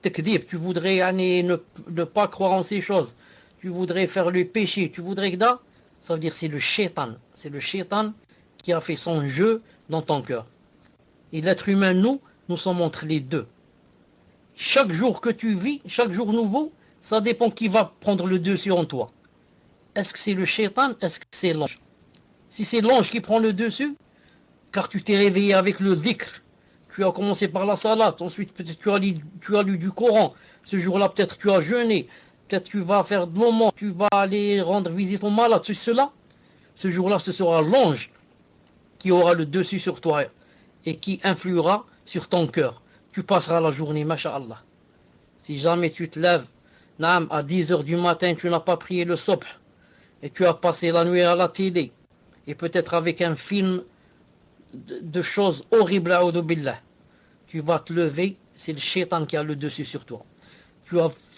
takdib, tu voudrais ne pas croire en ces choses, tu voudrais faire le péché, tu voudrais que ça veut dire c'est le shaitan qui a fait son jeu dans ton cœur. Et l'être humain, nous sommes entre les deux. Chaque jour que tu vis, chaque jour nouveau, ça dépend qui va prendre le dessus en toi. Est-ce que c'est le shaitan? Est-ce que c'est l'ange? Si c'est l'ange qui prend le dessus, car tu t'es réveillé avec le dhikr, tu as commencé par la salat, ensuite peut-être tu as lu du Coran, ce jour-là peut-être tu as jeûné, peut-être tu vas faire de moment, tu vas aller rendre visite aux malades, cela, ce jour-là ce sera l'ange qui aura le dessus sur toi et qui influera sur ton cœur. Tu passeras la journée, masha'Allah. Si jamais tu te lèves, à 10h du matin, tu n'as pas prié le subh, et tu as passé la nuit à la télé, et peut-être avec un film de choses horribles, a'udhu billah, tu vas te lever, c'est le shaitan qui a le dessus sur toi.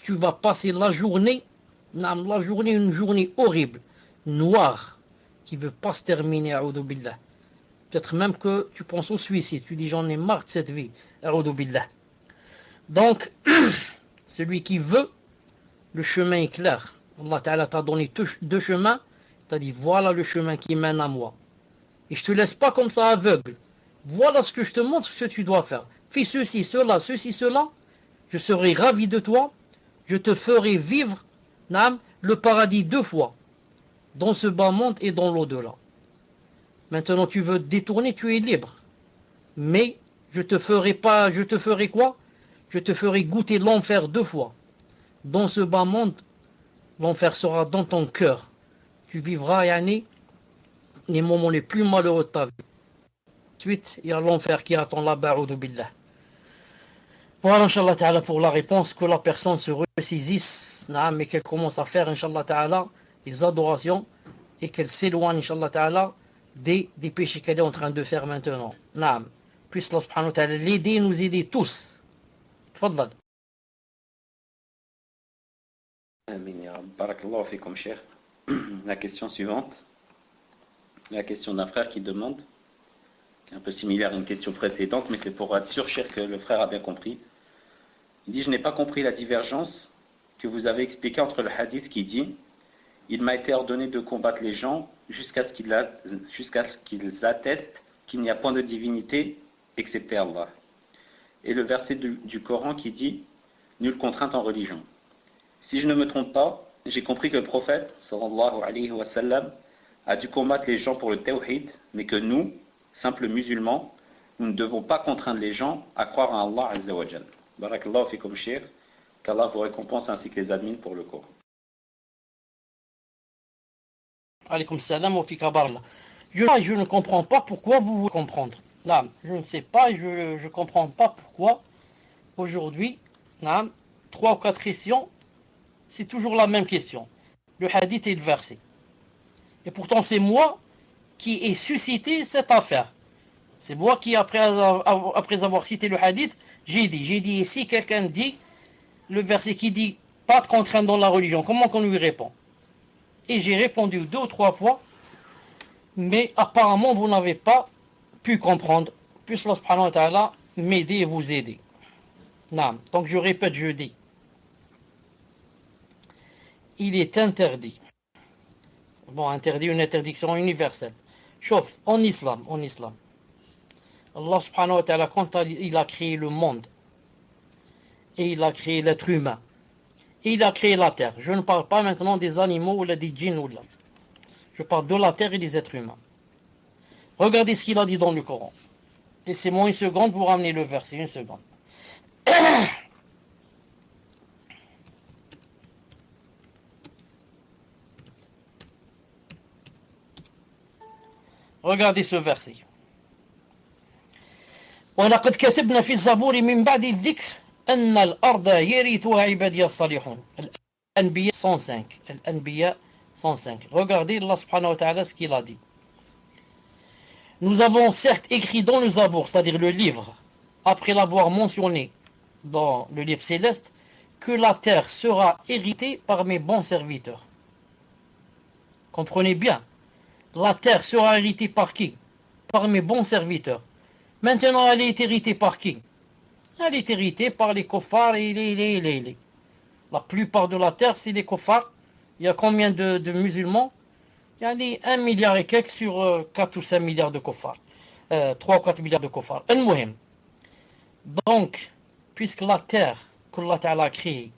Tu vas passer la journée, une journée horrible, noire, qui ne veut pas se terminer, a'udhu billah. Peut-être même que tu penses au suicide, tu dis j'en ai marre de cette vie, a'udhu billah. Donc, celui qui veut, le chemin est clair. Allah Ta'ala t'a donné deux chemins, t'a dit voilà le chemin qui mène à moi. Et je te laisse pas comme ça aveugle. Voilà ce que je te montre, ce que tu dois faire. Fais ceci, cela, je serai ravi de toi, je te ferai vivre le paradis 2 fois, dans ce bas monde et dans l'au-delà. Maintenant tu veux te détourner, tu es libre. Mais je te ferai quoi? Je te ferai goûter l'enfer 2 fois. Dans ce bas monde, l'enfer sera dans ton cœur. Tu vivras, les moments les plus malheureux de ta vie. Ensuite, il y a l'enfer qui attend là-bas, a'udhu billah. Voilà, Inch'Allah Ta'ala, pour la réponse, que la personne se ressaisisse, mais qu'elle commence à faire, Inch'Allah Ta'ala, les adorations, et qu'elle s'éloigne, Inch'Allah Ta'ala, des péchés qu'elle est en train de faire maintenant. Puisse Allah subhanahu wa ta'ala l'aider, nous aider tous. Tfadlal. Amin ya Rabb. Barakallahu fikum, cher. La question suivante. La question d'un frère qui demande, qui est un peu similaire à une question précédente, mais c'est pour être sûr, cher, que le frère a bien compris. Il dit, je n'ai pas compris la divergence que vous avez expliquée entre le hadith qui dit « Il m'a été ordonné de combattre les gens jusqu'à ce qu'ils attestent qu'il n'y a point de divinité, excepté Allah. » Et le verset du Coran qui dit « Nulle contrainte en religion. » Si je ne me trompe pas, j'ai compris que le prophète, sallallahu alayhi wa sallam, a dû combattre les gens pour le tawhid, mais que nous, simples musulmans, nous ne devons pas contraindre les gens à croire en Allah Azza wa Jal. Barakallahu fikum, cheikh. Qu'Allah vous récompense ainsi que les admins pour le cours. Alaykoum salam wa fika barla. Je ne comprends pas pourquoi vous voulez comprendre. Là, je ne sais pas, je ne comprends pas pourquoi aujourd'hui, là, 3 ou 4 questions, c'est toujours la même question. Le hadith et le verset. Et pourtant, c'est moi qui ai suscité cette affaire. C'est moi qui, après avoir cité le hadith, j'ai dit, si quelqu'un dit, le verset qui dit, pas de contrainte dans la religion, comment qu'on lui répond? Et j'ai répondu 2 ou 3 fois, mais apparemment vous n'avez pas pu comprendre. Puisse Allah subhanahu wa ta'ala m'aider et vous aider. Non. Donc je répète, je dis, il est interdit. Bon, interdit, une interdiction universelle. Chauffe, en islam, Allah subhanahu wa ta'ala, quand il a créé le monde, et il a créé l'être humain, et il a créé la terre. Je ne parle pas maintenant des animaux ou des djinns ou là. Je parle de la terre et des êtres humains. Regardez ce qu'il a dit dans le Coran. Laissez-moi une seconde, vous ramenez le verset, une seconde. Regardez ce verset. وَلَقَدْ كَتَبْنَا فِي الزَّبُورِ مِنْ بَعْدِ الذِّكْرِ أَنَّ الْأَرْضَ يَرِثُهَا عِبَادِيَ الصَّالِحُونَ. Al-Anbiya 105. Al-Anbiya 105. Regardez Allah subhanahu wa ta'ala ce qu'il a dit. Nous avons certes écrit dans le Zabour, c'est-à-dire le livre, après l'avoir mentionné dans le livre céleste, que la terre sera héritée par mes bons serviteurs. Comprenez bien, la terre sera héritée par qui? Par mes bons serviteurs. Maintenant, elle est héritée par qui? Elle est héritée par les kofars et les. La plupart de la terre, c'est les kofars. Il y a combien de musulmans? Il y a 1 milliard et quelques sur 4 ou 5 milliards de kofars. 3 ou 4 milliards de kofars. Donc, puisque la terre qu'Allah Ta'ala a créée,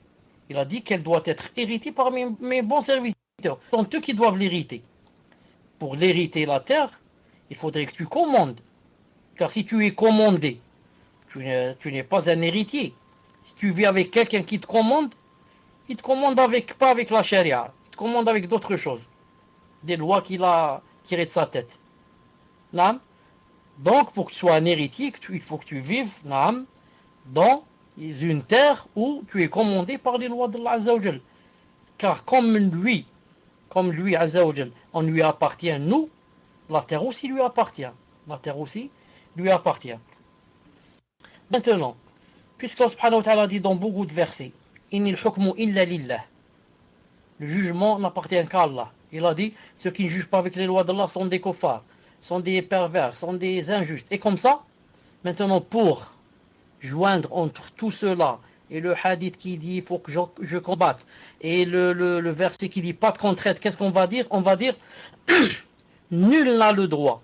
il a dit qu'elle doit être héritée par mes bons serviteurs. Ce sont eux qui doivent l'hériter. Pour l'hériter la terre, il faudrait que tu commandes. Car si tu es commandé, tu n'es pas un héritier. Si tu vis avec quelqu'un qui te commande, il te commande pas avec la charia, il te commande avec d'autres choses. Des lois qu'il a tirées de sa tête. Naam. Donc, pour que tu sois un héritier, il faut que tu vives naam, dans une terre où tu es commandé par les lois d'Allah Azza wa Jal. Car comme lui Azza wa Jal, on lui appartient, nous, la terre aussi lui appartient. La terre aussi lui appartient. Maintenant, puisque Allah subhanahu wa ta'ala dit dans beaucoup de versets, Innil hukmu illa lillah. Le jugement n'appartient qu'à Allah. Il a dit, ceux qui ne jugent pas avec les lois d'Allah sont des kofars, sont des pervers, sont des injustes. Et comme ça, maintenant pour joindre entre tout cela et le hadith qui dit il faut que je combatte et le verset qui dit pas de contrainte, qu'est-ce qu'on va dire? On va dire nul n'a le droit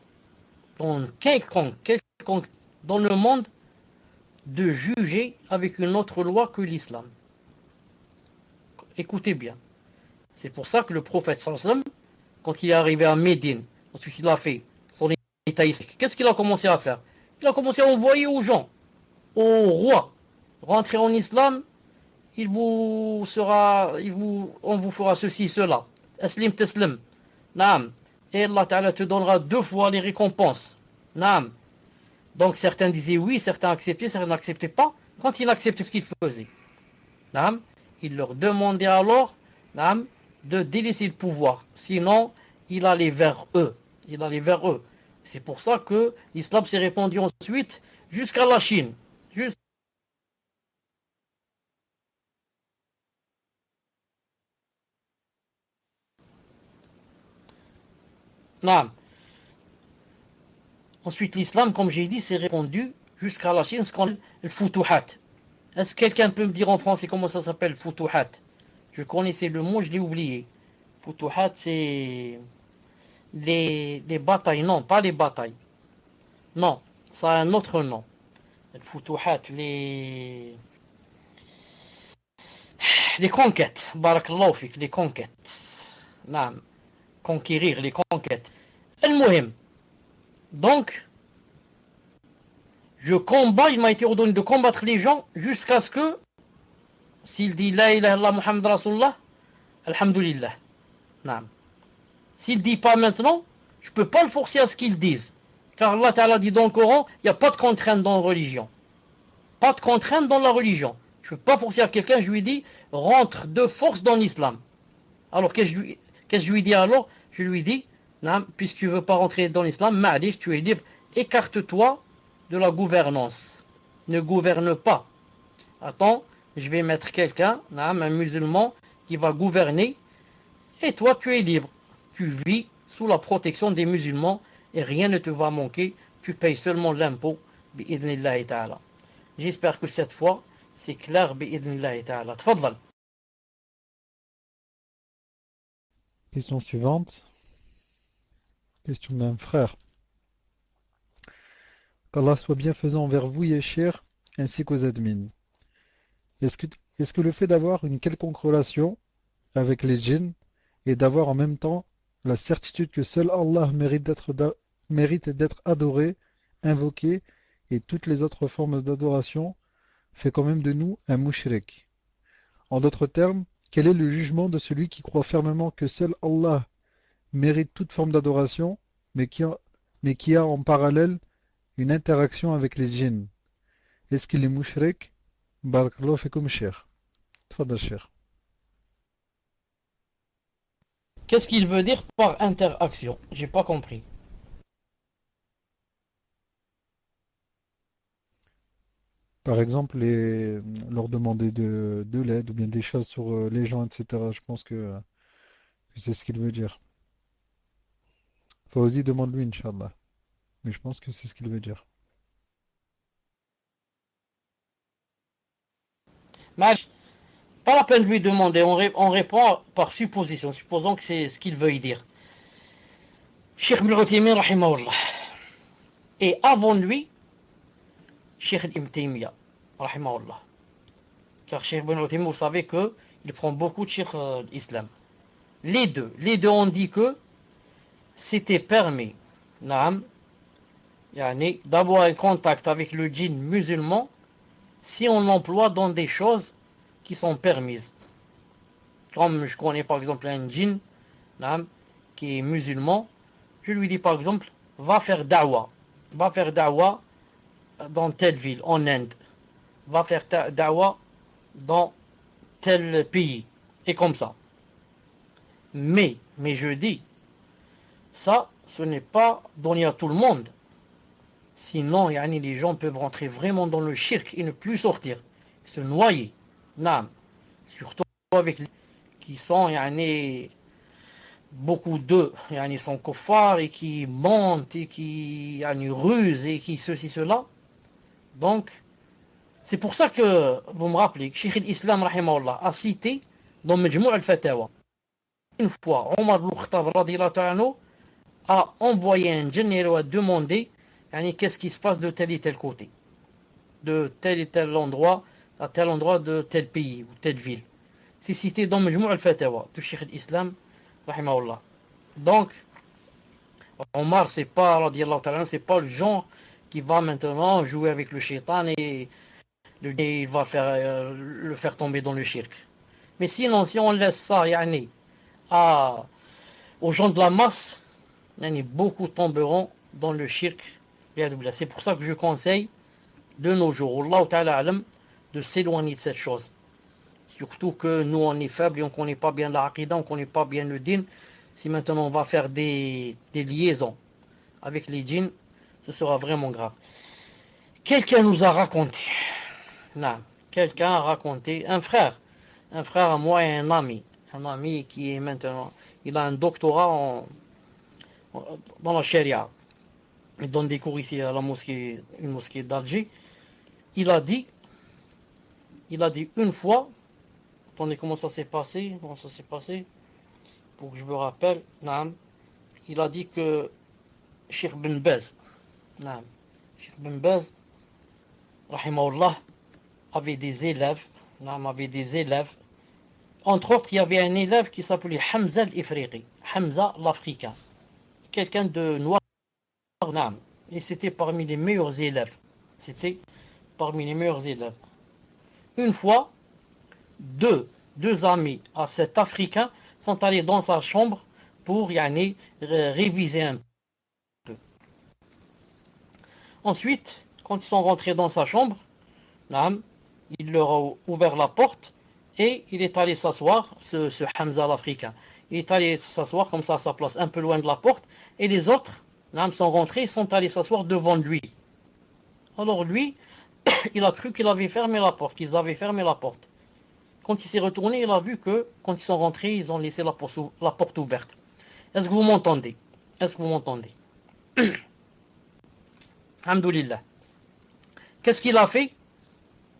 dans quelconque dans le monde de juger avec une autre loi que l'islam. Écoutez bien. C'est pour ça que le prophète sallam, quand il est arrivé à Médine, ensuite il a fait son état islamique, qu'est-ce qu'il a commencé à faire? Il a commencé à envoyer aux gens, aux rois, rentrez en islam, on vous fera ceci, cela. Aslim taslim. Naam. Et Allah Ta'ala te donnera 2 fois les récompenses. Naam. Donc certains disaient oui, certains acceptaient, certains n'acceptaient pas. Quand il acceptait ce qu'il faisait, naam, il leur demandait alors naam, de délaisser le pouvoir. Sinon, il allait vers eux. C'est pour ça que l'islam s'est répandu ensuite jusqu'à la Chine. Non. Ensuite, l'islam, comme j'ai dit, s'est répandu jusqu'à la Chine, ce qu'on appelle le futuhat. Est-ce que quelqu'un peut me dire en français comment ça s'appelle, futuhat? Je connaissais le mot, je l'ai oublié. Futuhat, c'est les batailles. Non, pas les batailles. Non, ça a un autre nom. Le futuhat, les conquêtes. Barakallahu fik, les conquêtes. Non, conquérir, les conquêtes. Al-Muhim. Donc, je combats, il m'a été ordonné de combattre les gens jusqu'à ce que S'il dit La ilaha illallah Muhammad Rasulullah, Alhamdulillah. Naam. S'il ne dit pas maintenant, je ne peux pas le forcer à ce qu'il dise. Car Allah Ta'ala dit dans le Coran, il n'y a pas de contrainte dans la religion. Pas de contrainte dans la religion. Je ne peux pas forcer à quelqu'un, je lui dis, rentre de force dans l'islam. Alors qu'est-ce que je lui dis alors? Je lui dis, puisque tu ne veux pas rentrer dans l'islam, ma'alish, tu es libre, écarte-toi de la gouvernance. Ne gouverne pas. Attends, je vais mettre quelqu'un, un musulman, qui va gouverner, et toi tu es libre. Tu vis sous la protection des musulmans, et rien ne te va manquer, tu payes seulement l'impôt, bi'idnillahi ta'ala. J'espère que cette fois, c'est clair, bi'idnillahi ta'ala. Tfadal. Question suivante. Question d'un frère. Qu'Allah soit bienfaisant envers vous, Yeshir, ainsi qu'aux admins. Est-ce que le fait d'avoir une quelconque relation avec les djinns et d'avoir en même temps la certitude que seul Allah mérite d'être adoré, invoqué et toutes les autres formes d'adoration fait quand même de nous un mushrik? En d'autres termes, quel est le jugement de celui qui croit fermement que seul Allah mérite toute forme d'adoration, mais qui a en parallèle une interaction avec les djinns? Est-ce qu'il est mushrik? Barakallahu fikum, cher. Tfadal, cher. Qu'est-ce qu'il veut dire par interaction? J'ai pas compris. Par exemple, leur demander de l'aide ou bien des choses sur les gens, etc. Je pense que c'est ce qu'il veut dire. Fawzi, demande-lui, Inch'Allah. Mais je pense que c'est ce qu'il veut dire. Mal, pas la peine de lui demander, on répond par supposition, supposons que c'est ce qu'il veut y dire. Cheikh Ibn Uthaymin, rahimahullah. Et avant lui, Cheikh Ibn Taymiyyah, rahimahullah. Car Cheikh Ibn Uthaymin, vous savez qu'il prend beaucoup de Cheikh l'islam. Les deux ont dit que c'était permis, naam, yani, d'avoir un contact avec le djinn musulman si on l'emploie dans des choses qui sont permises. Comme je connais par exemple un djinn qui est musulman, je lui dis par exemple, va faire da'wah dans telle ville, en Inde, va faire da'wah dans tel pays, et comme ça. Mais je dis, ça, ce n'est pas donné à tout le monde. Sinon, yani, les gens peuvent rentrer vraiment dans le shirk et ne plus sortir, se noyer. Naam. Surtout avec les qui sont, yani, beaucoup d'eux, yani, sont kuffars et qui mentent et qui yani, rusent et qui ceci, cela. Donc, c'est pour ça que vous me rappelez que Cheikh l'Islam rahimahullah a cité dans Majmou' al-Fatawa. Une fois, Omar ibn Khattab radiyallahu anhu a envoyé un général à demander qu'est-ce qui se passe de tel et tel côté, de tel et tel endroit, à tel endroit de tel pays ou telle ville. C'est cité dans Majmou' al-Fatawa de Cheikh l'Islam rahimahullah. Donc, Omar, c'est pas le genre qui va maintenant jouer avec le shaitan et il va le faire tomber dans le shirk. Mais sinon, si on laisse ça aux gens de la masse, beaucoup tomberont dans le shirk. C'est pour ça que je conseille de nos jours, Allah Ta'ala alam, de s'éloigner de cette chose. Surtout que nous on est faibles et on ne connaît pas bien la aqidah, on ne connaît pas bien le din. Si maintenant on va faire des liaisons avec les djinns, ce sera vraiment grave. Quelqu'un nous a raconté, quelqu'un a raconté, un frère à moi et un ami qui est maintenant, il a un doctorat dans la charia. Il donne des cours ici à la mosquée, une mosquée d'Alger. Il a dit une fois, attendez, comment ça s'est passé, pour que je me rappelle, il a dit que Cheikh Ben Baz, rahimahullah, avait des élèves, entre autres, il y avait un élève qui s'appelait Hamza al-Ifriqi, Hamza l'Africain, quelqu'un de noir, et c'était parmi les meilleurs élèves. Une fois, deux amis à cet Africain sont allés dans sa chambre pour réviser un peu. Ensuite, quand ils sont rentrés dans sa chambre, il leur a ouvert la porte et il est allé s'asseoir, ce Hamza l'Africain. Il est allé s'asseoir comme ça à sa place, un peu loin de la porte, et les autres sont rentrés et sont allés s'asseoir devant lui. Alors lui, il a cru qu'il avait fermé la porte, qu'ils avaient fermé la porte. Quand il s'est retourné, il a vu que quand ils sont rentrés, ils ont laissé la porte ouverte. Est-ce que vous m'entendez? Est-ce que vous m'entendez? Alhamdoulilah. Qu'est-ce qu'il a fait?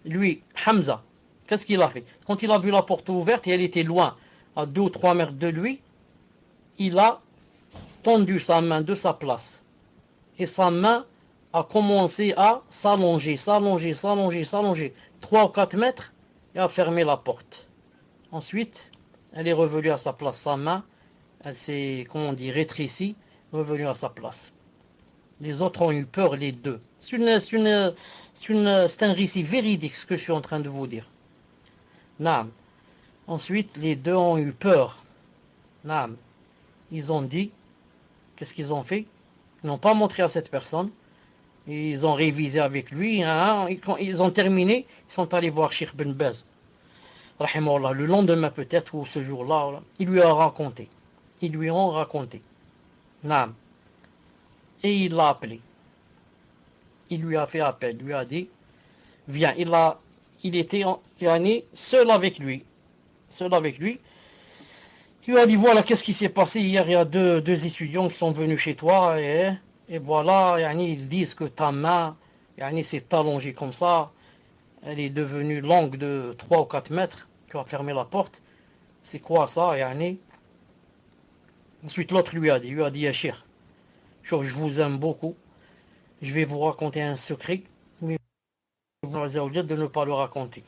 Lui, Hamza, qu'est-ce qu'il a fait? Quand il a vu la porte ouverte et elle était loin, à 2 ou 3 mètres de lui, il a tendu sa main de sa place. Et sa main a commencé à s'allonger, 3 ou 4 mètres, et a fermé la porte. Ensuite, elle est revenue à sa place, sa main, elle s'est, rétrécie, revenue à sa place. Les autres ont eu peur, les deux. C'est un récit véridique, ce que je suis en train de vous dire. Naam. Ensuite, les deux ont eu peur. Naam. Ils ont dit, qu'est-ce qu'ils ont fait? Ils n'ont pas montré à cette personne. Ils ont révisé avec lui. Ils ont terminé. Ils sont allés voir Cheikh Ben Baz. Rahimahullah, le lendemain peut-être, ou ce jour-là, ils lui ont raconté. Ils lui ont raconté. Naam. Et il l'a appelé. Il lui a fait appel. Il lui a dit, viens. Il était seul avec lui. Seul avec lui. Il lui a dit, voilà, qu'est-ce qui s'est passé hier? Il y a deux étudiants qui sont venus chez toi. Et voilà, ils disent que ta main s'est allongée comme ça. Elle est devenue longue de 3 ou 4 mètres. Tu as fermé la porte. C'est quoi ça? Ensuite, l'autre lui a dit, ya Cheikh, je vous aime beaucoup. Je vais vous raconter un secret, mais vous avez de ne pas le raconter.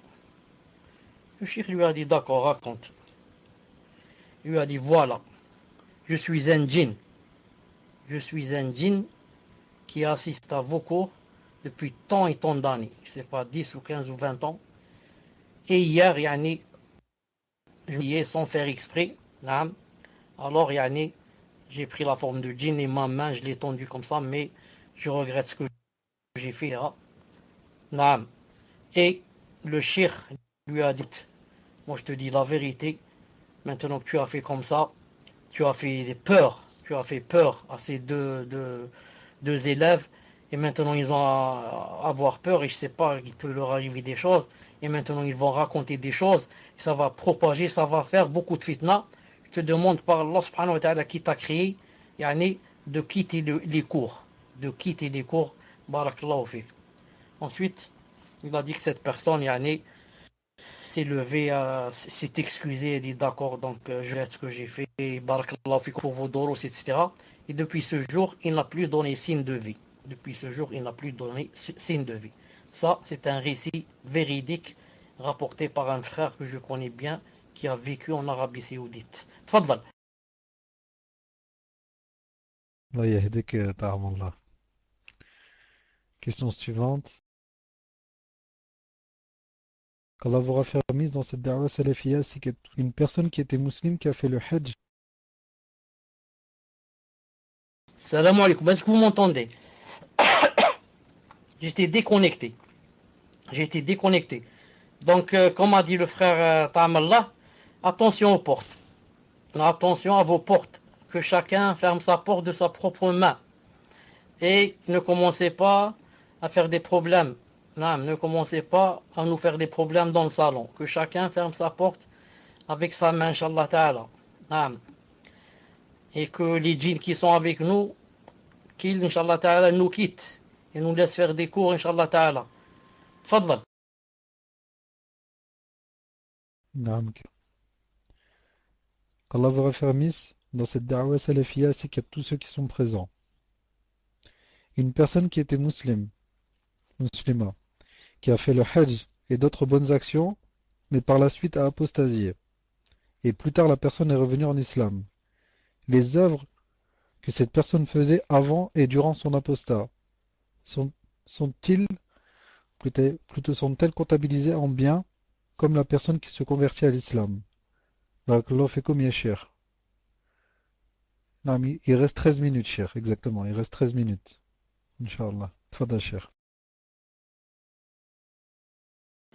Le Cheikh lui a dit, d'accord, raconte. Il lui a dit, voilà, je suis un djinn. Je suis un djinn qui assiste à vos cours depuis tant et tant d'années. Je ne sais pas, 10 ou 15 ou 20 ans. Et hier, je y ai sans faire exprès. Alors, j'ai pris la forme de djinn et ma main, je l'ai tendue comme ça, mais je regrette ce que j'ai fait. Et le cheikh lui a dit, moi je te dis la vérité, maintenant que tu as fait comme ça, tu as fait peur à ces deux élèves, et maintenant ils ont à avoir peur, et je sais pas, il peut leur arriver des choses, et maintenant ils vont raconter des choses, et ça va propager, ça va faire beaucoup de fitna. Je te demande par Allah subhanahu wa ta'ala qui t'a créé, de quitter les cours, barakallahu fik. Ensuite, il a dit que cette personne, s'est levé, s'est excusé et dit d'accord, donc je laisse ce que j'ai fait, barakallahu fik pour vos doros, etc. Et depuis ce jour, il n'a plus donné signe de vie. Ça, c'est un récit véridique rapporté par un frère que je connais bien qui a vécu en Arabie Saoudite. Tfadal. Allah yahdik, ta'amallah. Question suivante. Qu'Allah vous raffermisse dans cette da'wa salafiyya, c'est qu'une personne qui était musulmane qui a fait le hajj. Salam alaikum. Est-ce que vous m'entendez? J'étais déconnecté. Donc, comme a dit le frère Ta'amallah, attention aux portes. Attention à vos portes. Que chacun ferme sa porte de sa propre main. Et ne commencez pas à faire des problèmes. Ne commencez pas à nous faire des problèmes dans le salon. Que chacun ferme sa porte avec sa main, Inch'Allah Ta'ala. Et que les djinns qui sont avec nous, qu'ils, Inch'Allah Ta'ala, nous quittent. Et nous laissent faire des cours, Inch'Allah Ta'ala. Tfadlal. Qu'Allah vous raffermisse dans cette da'wa salafiyya, c'est qu'il y a tous ceux qui sont présents. Une personne qui était musulmane, qui a fait le hajj et d'autres bonnes actions, mais par la suite a apostasié. Et plus tard, la personne est revenue en islam. Les œuvres que cette personne faisait avant et durant son apostat sont-elles comptabilisées en bien comme la personne qui se convertit à l'islam. Barakallahu fikum ya Cheikh. Non, mais il reste 13 minutes, Cheikh, exactement, il reste 13 minutes. Inch'Allah. Tfadal, Cheikh.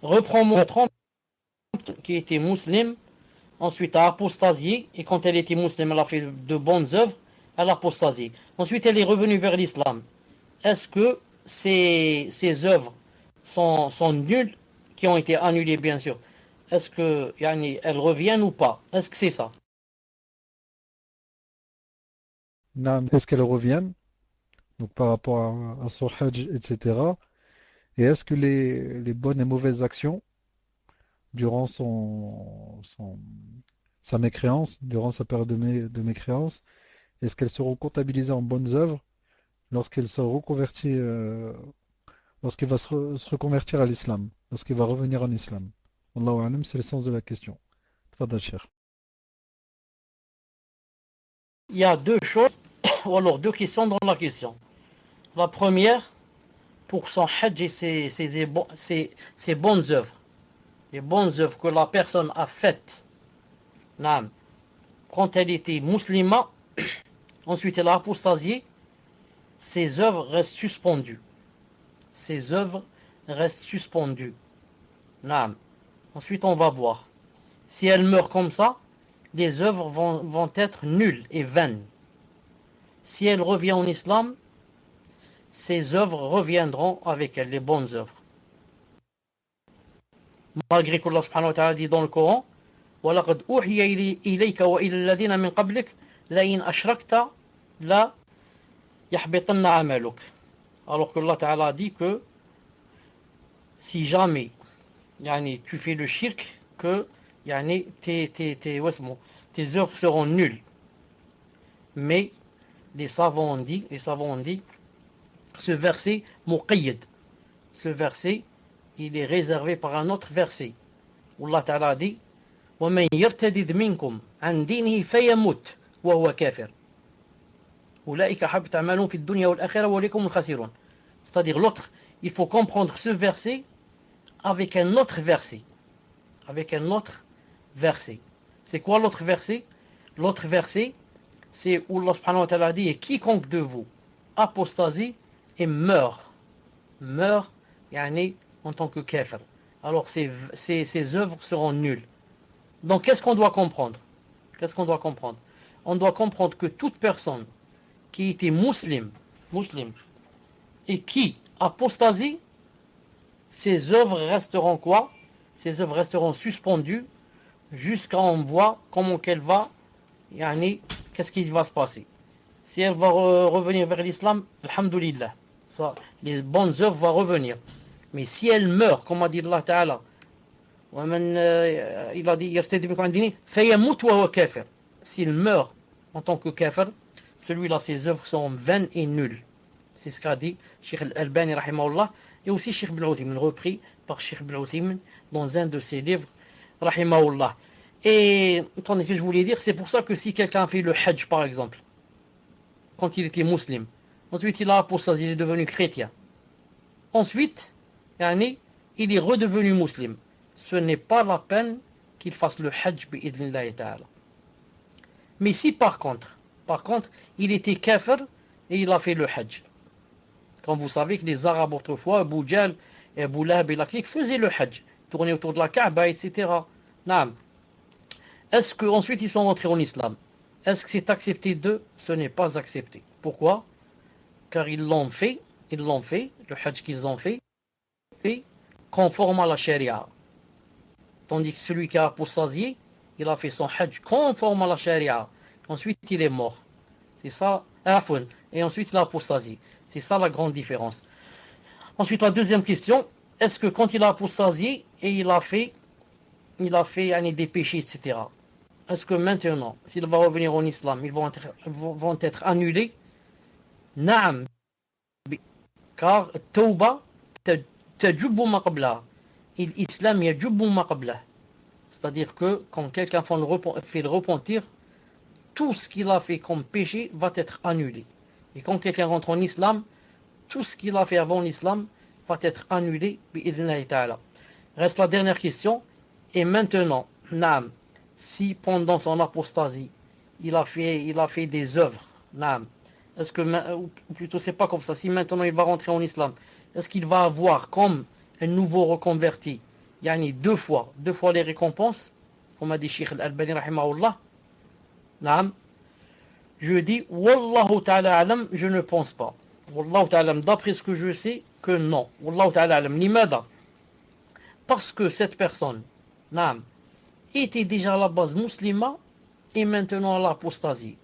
Reprends-moi 30 qui était musulmane, ensuite a apostasié, et quand elle était musulmane, elle a fait de bonnes œuvres, elle a apostasié. Ensuite, elle est revenue vers l'islam. Est-ce que ces œuvres sont nulles, qui ont été annulées, bien sûr? Est-ce que elles reviennent ou pas? Est-ce que c'est ça? Naam, est-ce qu'elles reviennent? Donc par rapport à son hajj, etc. Et est-ce que les bonnes et mauvaises actions durant sa mécréance, durant sa période de mécréance, est-ce qu'elles seront comptabilisées en bonnes œuvres lorsqu'elle se reconvertit, lorsqu'il va se reconvertir à l'islam, lorsqu'il va revenir en islam? Allahu alam, c'est le sens de la question. Tfadal, Cheikh. Il y a deux choses, ou alors deux questions dans la question. La première, pour son hajj et ses bonnes œuvres, les bonnes œuvres que la personne a faites, naam, quand elle était musulmane, ensuite elle a apostasié, ses œuvres restent suspendues. Ses œuvres restent suspendues. Naam. Ensuite on va voir. Si elle meurt comme ça, les œuvres vont être nulles et vaines. Si elle revient en islam, ses œuvres reviendront avec elle, les bonnes œuvres. Malgré que Allah subhanahu wa ta'ala dit dans le Coran, وَلَقَدْ أُوحِيَ إِلَيْكَ وَإِلَى الَّذِينَ مِنْ قَبْلِكَ لَئِنْ أَشْرَكْتَ لَا يَحْبِطَنَّ عَمَلُكَ. Alors que Allah ta'ala dit que si jamais tu fais le shirk, que tes œuvres seront nulles. Mais les savants ont dit, ce verset muqayyad, ce verset il est réservé par un autre verset où Allah Ta'ala dit وَمَنْ يَرْتَدِدْ مِنْكُمْ عَنْ دِينِهِ فَيَمُتْ وَهُوَ كَافِرٌ أُولَئِكَ حَبِطَ أَعْمَالُهُمْ فِي الدُّنْيَا وَالْآخِرَةِ وَأُولَئِكَ هُمُ الْخَاسِرُونَ. C'est-à-dire l'autre, il faut comprendre ce verset avec un autre verset. Avec un autre verset. C'est quoi l'autre verset? L'autre verset, c'est où Allah subhanahu wa ta'ala dit, et quiconque de vous apostasie et meurt en tant que kafir, alors ses œuvres seront nulles. Donc qu'est-ce qu'on doit comprendre? On doit comprendre que toute personne qui était musulmane et qui apostasie, ses œuvres resteront quoi? Ses œuvres resteront suspendues jusqu'à on voit comment qu'elle va, qu'est-ce qui va se passer. Si elle va revenir vers l'islam, alhamdulillah, ça, les bonnes œuvres vont revenir. Mais si elle meurt, comme a dit Allah Ta'ala, il a dit s'il meurt en tant que kafir, celui-là ses œuvres sont vaines et nulles. C'est ce qu'a dit Cheikh Al-Albani rahimahullah, et aussi Cheikh Ibn Uthaymin, repris par Cheikh Ibn Uthaymin dans un de ses livres rahimahullah. Et attendez, que je voulais dire, c'est pour ça que si quelqu'un fait le hajj par exemple, quand il était musulman, ensuite il a apostasé, il est devenu chrétien, ensuite il est redevenu musulman, ce n'est pas la peine qu'il fasse le hajj bi'idhnillahi ta'ala. Mais si par contre il était kafir et il a fait le hajj, comme vous savez que les Arabes autrefois, Abu Jahl et Abu Lahab et la clique faisaient le hajj, tournaient autour de la Kaaba, etc. Naam. Est-ce qu'ensuite ils sont rentrés en islam? Est-ce que c'est accepté d'eux? Ce n'est pas accepté. Pourquoi? Car ils l'ont fait, le hajj qu'ils ont fait, conforme à la charia. Tandis que celui qui a apostasié, il a fait son hajj conforme à la charia. Ensuite il est mort. C'est ça, et ensuite il a apostasié. C'est ça la grande différence. Ensuite la deuxième question, est-ce que quand il a apostasié et il a fait des péchés, etc., est-ce que maintenant, s'il va revenir en islam, ils vont être annulés? Naam. Car tawba tajubbu ma qablaha. Et l'islam yajubbu ma qablah. C'est-à-dire que quand quelqu'un fait le repentir, tout ce qu'il a fait comme péché va être annulé. Et quand quelqu'un rentre en islam, tout ce qu'il a fait avant l'islam va être annulé bi'idhnillahi ta'ala. Reste la dernière question. Et maintenant, naam, si pendant son apostasie, il a fait des œuvres, naam, est-ce que, ou plutôt c'est pas comme ça, si maintenant il va rentrer en islam, est-ce qu'il va avoir comme un nouveau reconverti, yani deux fois les récompenses, comme a dit Cheikh Al-Albani rahimahullah, naam, je dis, Wallahu ta'ala alam, je ne pense pas. Wallahu ta'ala alam, d'après ce que je sais, que non. Wallahu ta'ala alam, limada. Parce que cette personne, naam, était déjà à la base musulmane et maintenant à l'apostasie.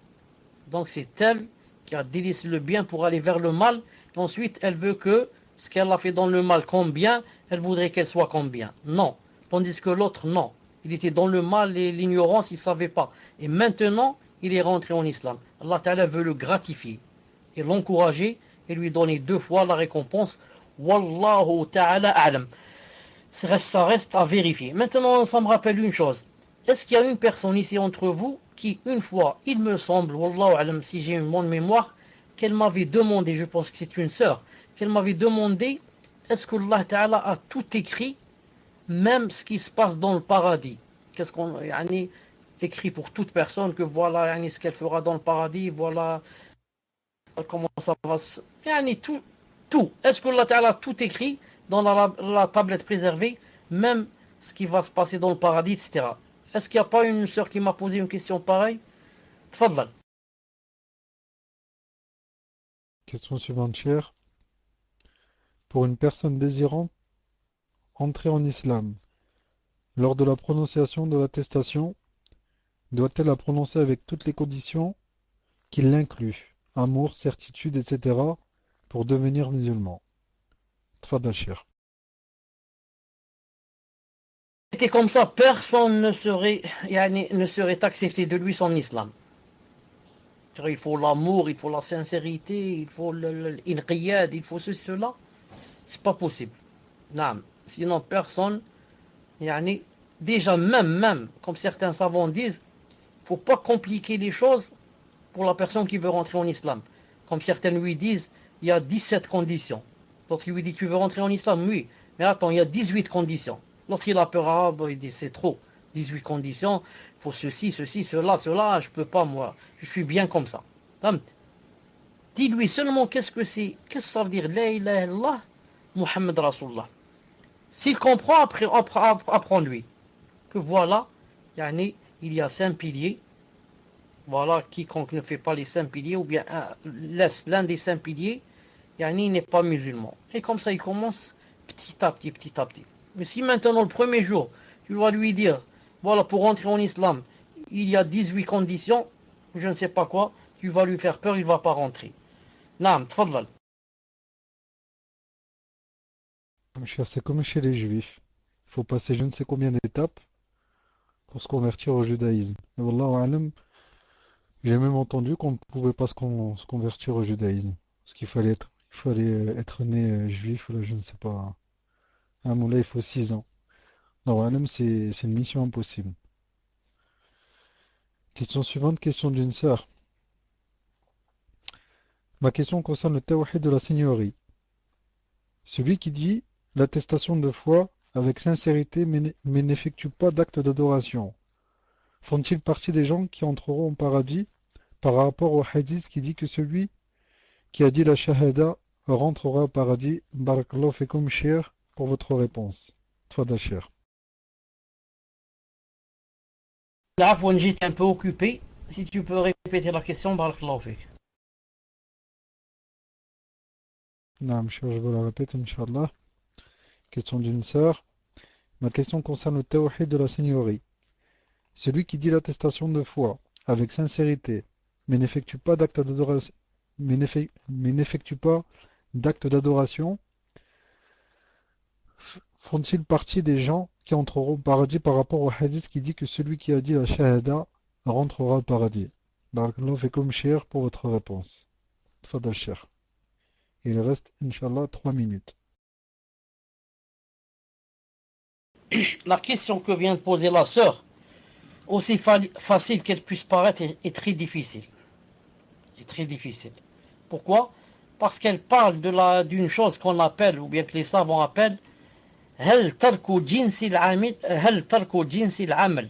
Donc c'est elle qui a délaissé le bien pour aller vers le mal. Et ensuite, elle veut que ce qu'elle a fait dans le mal comme bien, elle voudrait qu'elle soit comme bien. Non. Tandis que l'autre, non. Il était dans le mal et l'ignorance, il ne savait pas. Et maintenant, il est rentré en islam. Allah Ta'ala veut le gratifier et l'encourager et lui donner deux fois la récompense. Wallahu Ta'ala a'lam. Ça reste à vérifier. Maintenant, ça me rappelle une chose. Est-ce qu'il y a une personne ici entre vous qui, une fois, il me semble, Wallahu a'lam, si j'ai une bonne mémoire, qu'elle m'avait demandé, je pense que c'est une sœur, qu'elle m'avait demandé, est-ce que Allah Ta'ala a tout écrit, même ce qui se passe dans le paradis? Qu'est-ce qu'on a écrit pour toute personne, que voilà ce qu'elle fera dans le paradis, voilà comment ça va se... tout. Est-ce que Allah Ta'ala a tout écrit dans la tablette préservée, même ce qui va se passer dans le paradis, etc. Est-ce qu'il n'y a pas une sœur qui m'a posé une question pareille? Tfadlal. Question suivante, cher. Pour une personne désirant entrer en islam, lors de la prononciation de l'attestation, doit-elle la prononcer avec toutes les conditions qui l'incluent, amour, certitude, etc., pour devenir musulman? Tfadal, cher. C'était comme ça, personne ne serait accepté de lui son islam. Il faut l'amour, il faut la sincérité, il faut l'inqiyad, il faut ceci, cela. C'est pas possible. Non. Sinon, personne, déjà même, comme certains savants disent, il ne faut pas compliquer les choses pour la personne qui veut rentrer en islam. Comme certains lui disent, il y a 17 conditions. L'autre lui dit, tu veux rentrer en islam? Oui. Mais attends, il y a 18 conditions. L'autre il a peur, il dit, c'est trop. 18 conditions, il faut ceci, cela, je peux pas moi. Je suis bien comme ça. Dis-lui seulement qu'est-ce que ça veut dire, la ilaha illallah, Muhammad Rasulullah. S'il comprend, apprends-lui que voilà, il y a 5 piliers. Voilà, quiconque ne fait pas les 5 piliers, ou bien laisse l'un des 5 piliers, il n'est pas musulman. Et comme ça, il commence petit à petit. Mais si maintenant, le premier jour, tu dois lui dire, voilà, pour rentrer en islam, il y a 18 conditions, je ne sais pas quoi, tu vas lui faire peur, il ne va pas rentrer. Naam, tfadlal. C'est comme chez les juifs. Il faut passer je ne sais combien d'étapes pour se convertir au judaïsme. Et wallahu alam, j'ai même entendu qu'on ne pouvait pas se convertir au judaïsme. Parce qu'il fallait être né juif, là, je ne sais pas. Un moulin, il faut 6 ans. Non, alam, c'est une mission impossible. Question suivante, question d'une sœur. Ma question concerne le tawhid de la seigneurie. Celui qui dit l'attestation de foi avec sincérité mais n'effectue pas d'acte d'adoration, font-ils partie des gens qui entreront au paradis par rapport au hadith qui dit que celui qui a dit la shahada rentrera au paradis? Barakallahu fikum, cher, pour votre réponse. Tfadal, cher. Afwan, j'étais un peu occupé. Si tu peux répéter la question, barakallahu fik. Naam, cher, je vous la répète, Inch'Allah. Question d'une sœur. Ma question concerne le tawhid de la seigneurie. Celui qui dit l'attestation de foi avec sincérité mais n'effectue pas d'acte d'adoration, font-ils partie des gens qui entreront au paradis par rapport au hadith qui dit que celui qui a dit la shahada rentrera au paradis? Barakallahu fikum, cher, pour votre réponse. Tfadal, cher. Il reste, Inch'Allah, 3 minutes. La question que vient de poser la sœur, aussi facile qu'elle puisse paraître, est très difficile. Pourquoi? Parce qu'elle parle d'une chose qu'on appelle, ou bien que les savants appellent, هل ترك جنس العمل هل ترك جنس العمل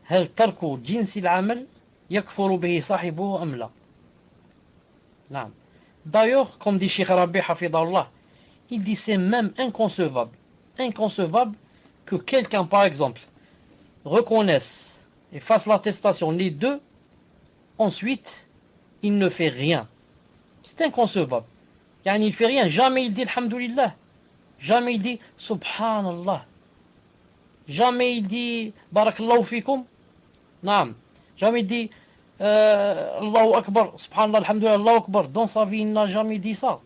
هل ترك جنس العمل يكفر به صاحبه أم لا. نعم. D'ailleurs, comme dit Cheikh Rabi Hafidallah, il dit c'est même inconcevable que quelqu'un, par exemple, reconnaisse et fasse l'attestation les deux, ensuite, il ne fait rien. C'est inconcevable. Yani, il ne fait rien. Jamais il dit Alhamdulillah. Jamais il dit Subhanallah. Jamais il dit Barakallahu fikum. Naam. Jamais il dit Allahu Akbar. Subhanallah, Alhamdulillah, Allahu Akbar. Dans sa vie, il n'a jamais dit ça.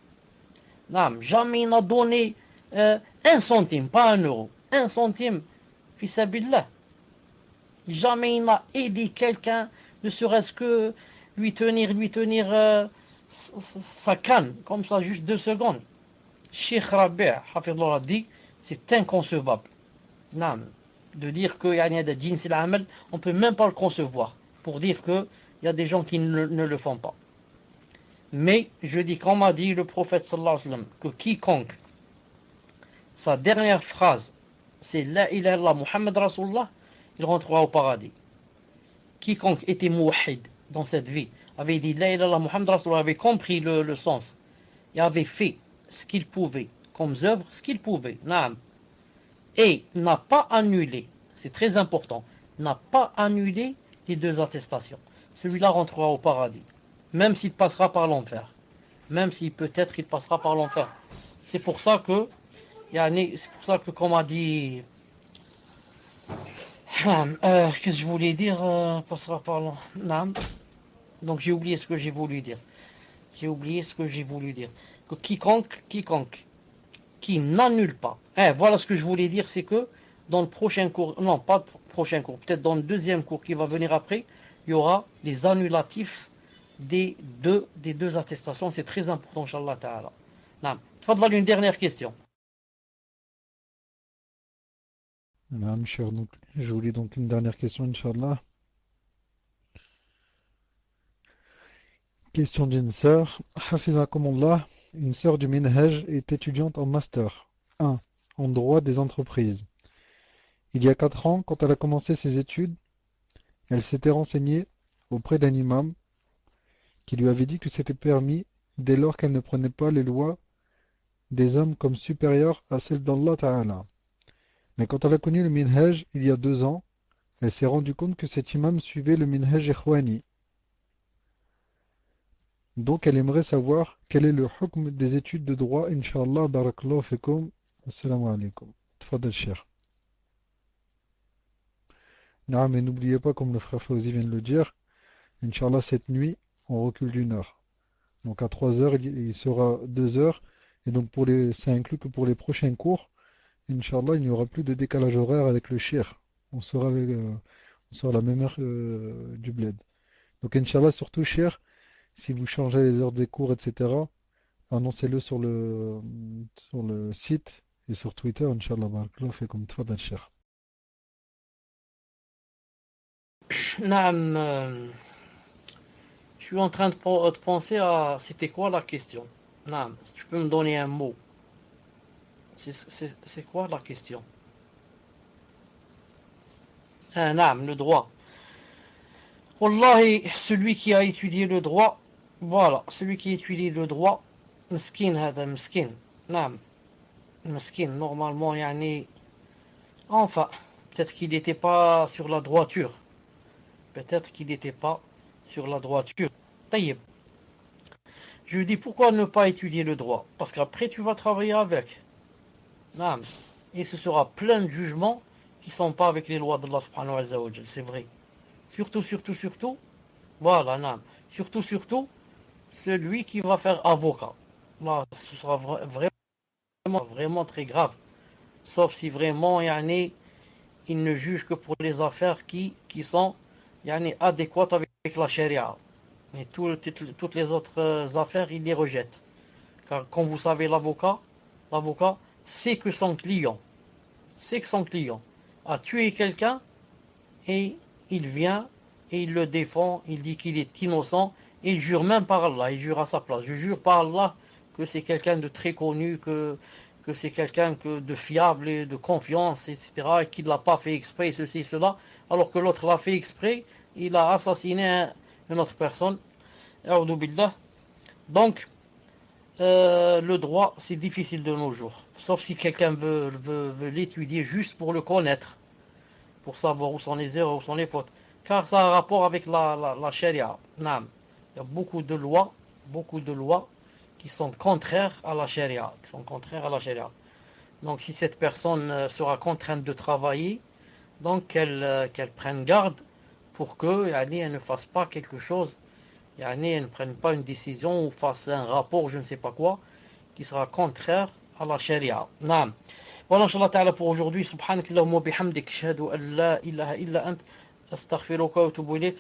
Naam. Jamais il n'a donné un centime, pas un euro. Un centime, fi sabillah. Jamais il n'a aidé quelqu'un, ne serait-ce que lui tenir sa canne, comme ça, juste 2 secondes. Cheikh Rabi' Hafidullah dit, c'est inconcevable. Non, de dire qu'il y a des djinns c'est l'amal, on ne peut même pas le concevoir, pour dire qu'il y a des gens qui ne le font pas. Mais, je dis, comme a dit le prophète sallallahu alayhi wa sallam, que quiconque, sa dernière phrase, c'est La ilaha illallah Muhammad Rasulullah, il rentrera au paradis. Quiconque était mouahid dans cette vie, avait dit La ilaha illallah Muhammad Rasulullah, avait compris le sens, et avait fait ce qu'il pouvait, comme œuvre, ce qu'il pouvait, naam, et n'a pas annulé, c'est très important, n'a pas annulé les 2 attestations. Celui-là rentrera au paradis, même s'il passera par l'enfer, même si peut-être il passera par l'enfer. C'est pour ça que, comme a dit, qu'est-ce que je voulais dire, passera par l'enfer. Donc j'ai oublié ce que j'ai voulu dire. Que quiconque qui n'annule pas. Voilà ce que je voulais dire, c'est que dans le prochain cours, non pas le prochain cours, peut-être dans le deuxième cours qui va venir après, il y aura les annulatifs des deux attestations. C'est très important, Inch'Allah Ta'ala. Naam. Tfadal, une dernière question. Naam, cher, donc, je voulais donc une dernière question, Inch'Allah. Question d'une sœur. Hafizakumullah, une sœur du Minhaj est étudiante en Master 1 en droit des entreprises. Il y a 4 ans, quand elle a commencé ses études, elle s'était renseignée auprès d'un imam qui lui avait dit que c'était permis dès lors qu'elle ne prenait pas les lois des hommes comme supérieures à celles d'Allah Ta'ala. Mais quand elle a connu le Minhaj il y a 2 ans, elle s'est rendue compte que cet imam suivait le Minhaj Ikhwani. Donc elle aimerait savoir quel est le hukm des études de droit, Inch'Allah, barakallahu fikum, assalamu alaikum. Tfadal cher. Non, mais n'oubliez pas, comme le frère Fawzi vient de le dire, Inch'Allah, cette nuit, on recule d'1 heure. Donc à 3 heures, il sera 2 heures. Et donc ça inclut que pour les prochains cours, Inch'Allah, il n'y aura plus de décalage horaire avec le shir. On sera à la même heure du bled. Donc Inch'Allah, surtout shir, si vous changez les heures des cours, etc., annoncez-le sur le site et sur Twitter, Inch'Allah, barakallahu fikum, tfadal cher. Naam, je suis en train de penser à c'était quoi la question. Naam, si tu peux me donner un mot. C'est quoi la question? Naam, le droit. Wallahi, celui qui a étudié le droit, voilà, celui qui étudie le droit, مسكين هذا مسكين. نعم, مسكين, normalement, يعني, enfin, peut-être qu'il n'était pas sur la droiture. طيب. Je dis pourquoi ne pas étudier le droit? Parce qu'après tu vas travailler avec. Non. Et ce sera plein de jugements qui ne sont pas avec les lois d'Allah subhanahu wa ta'ala. C'est vrai. Surtout. Voilà, non. Surtout, celui qui va faire avocat. Là, ce sera vraiment très grave. Sauf si vraiment, yani, il ne juge que pour les affaires qui sont yani, adéquates avec la charia. Et toutes les autres affaires, il les rejette. Car comme vous savez, l'avocat sait que son client a tué quelqu'un et il vient et il le défend, il dit qu'il est innocent et il jure même par Allah, il jure à sa place. Je jure par Allah que c'est quelqu'un de très connu, que que c'est quelqu'un de fiable et de confiance, etc., et qu'il ne l'a pas fait exprès, ceci, cela, alors que l'autre l'a fait exprès, il a assassiné une autre personne. A'udhu billah. Donc, le droit, c'est difficile de nos jours. Sauf si quelqu'un veut l'étudier juste pour le connaître, pour savoir où sont les erreurs, où sont les fautes. Car ça a un rapport avec la charia. Naam. Il y a beaucoup de lois qui sont contraires à la charia. Donc si cette personne sera contrainte de travailler, donc qu'elle prenne garde pour que elle ne fasse pas quelque chose, elle ne prenne pas une décision ou fasse un rapport, je ne sais pas quoi, qui sera contraire à la charia. Naam. Voilà, Inch'Allah Ta'ala pour aujourd'hui. Subhanakallahumma bihamdik, ashhadu an la ilaha illa ant, astaghfiruka wa atubu ilayk.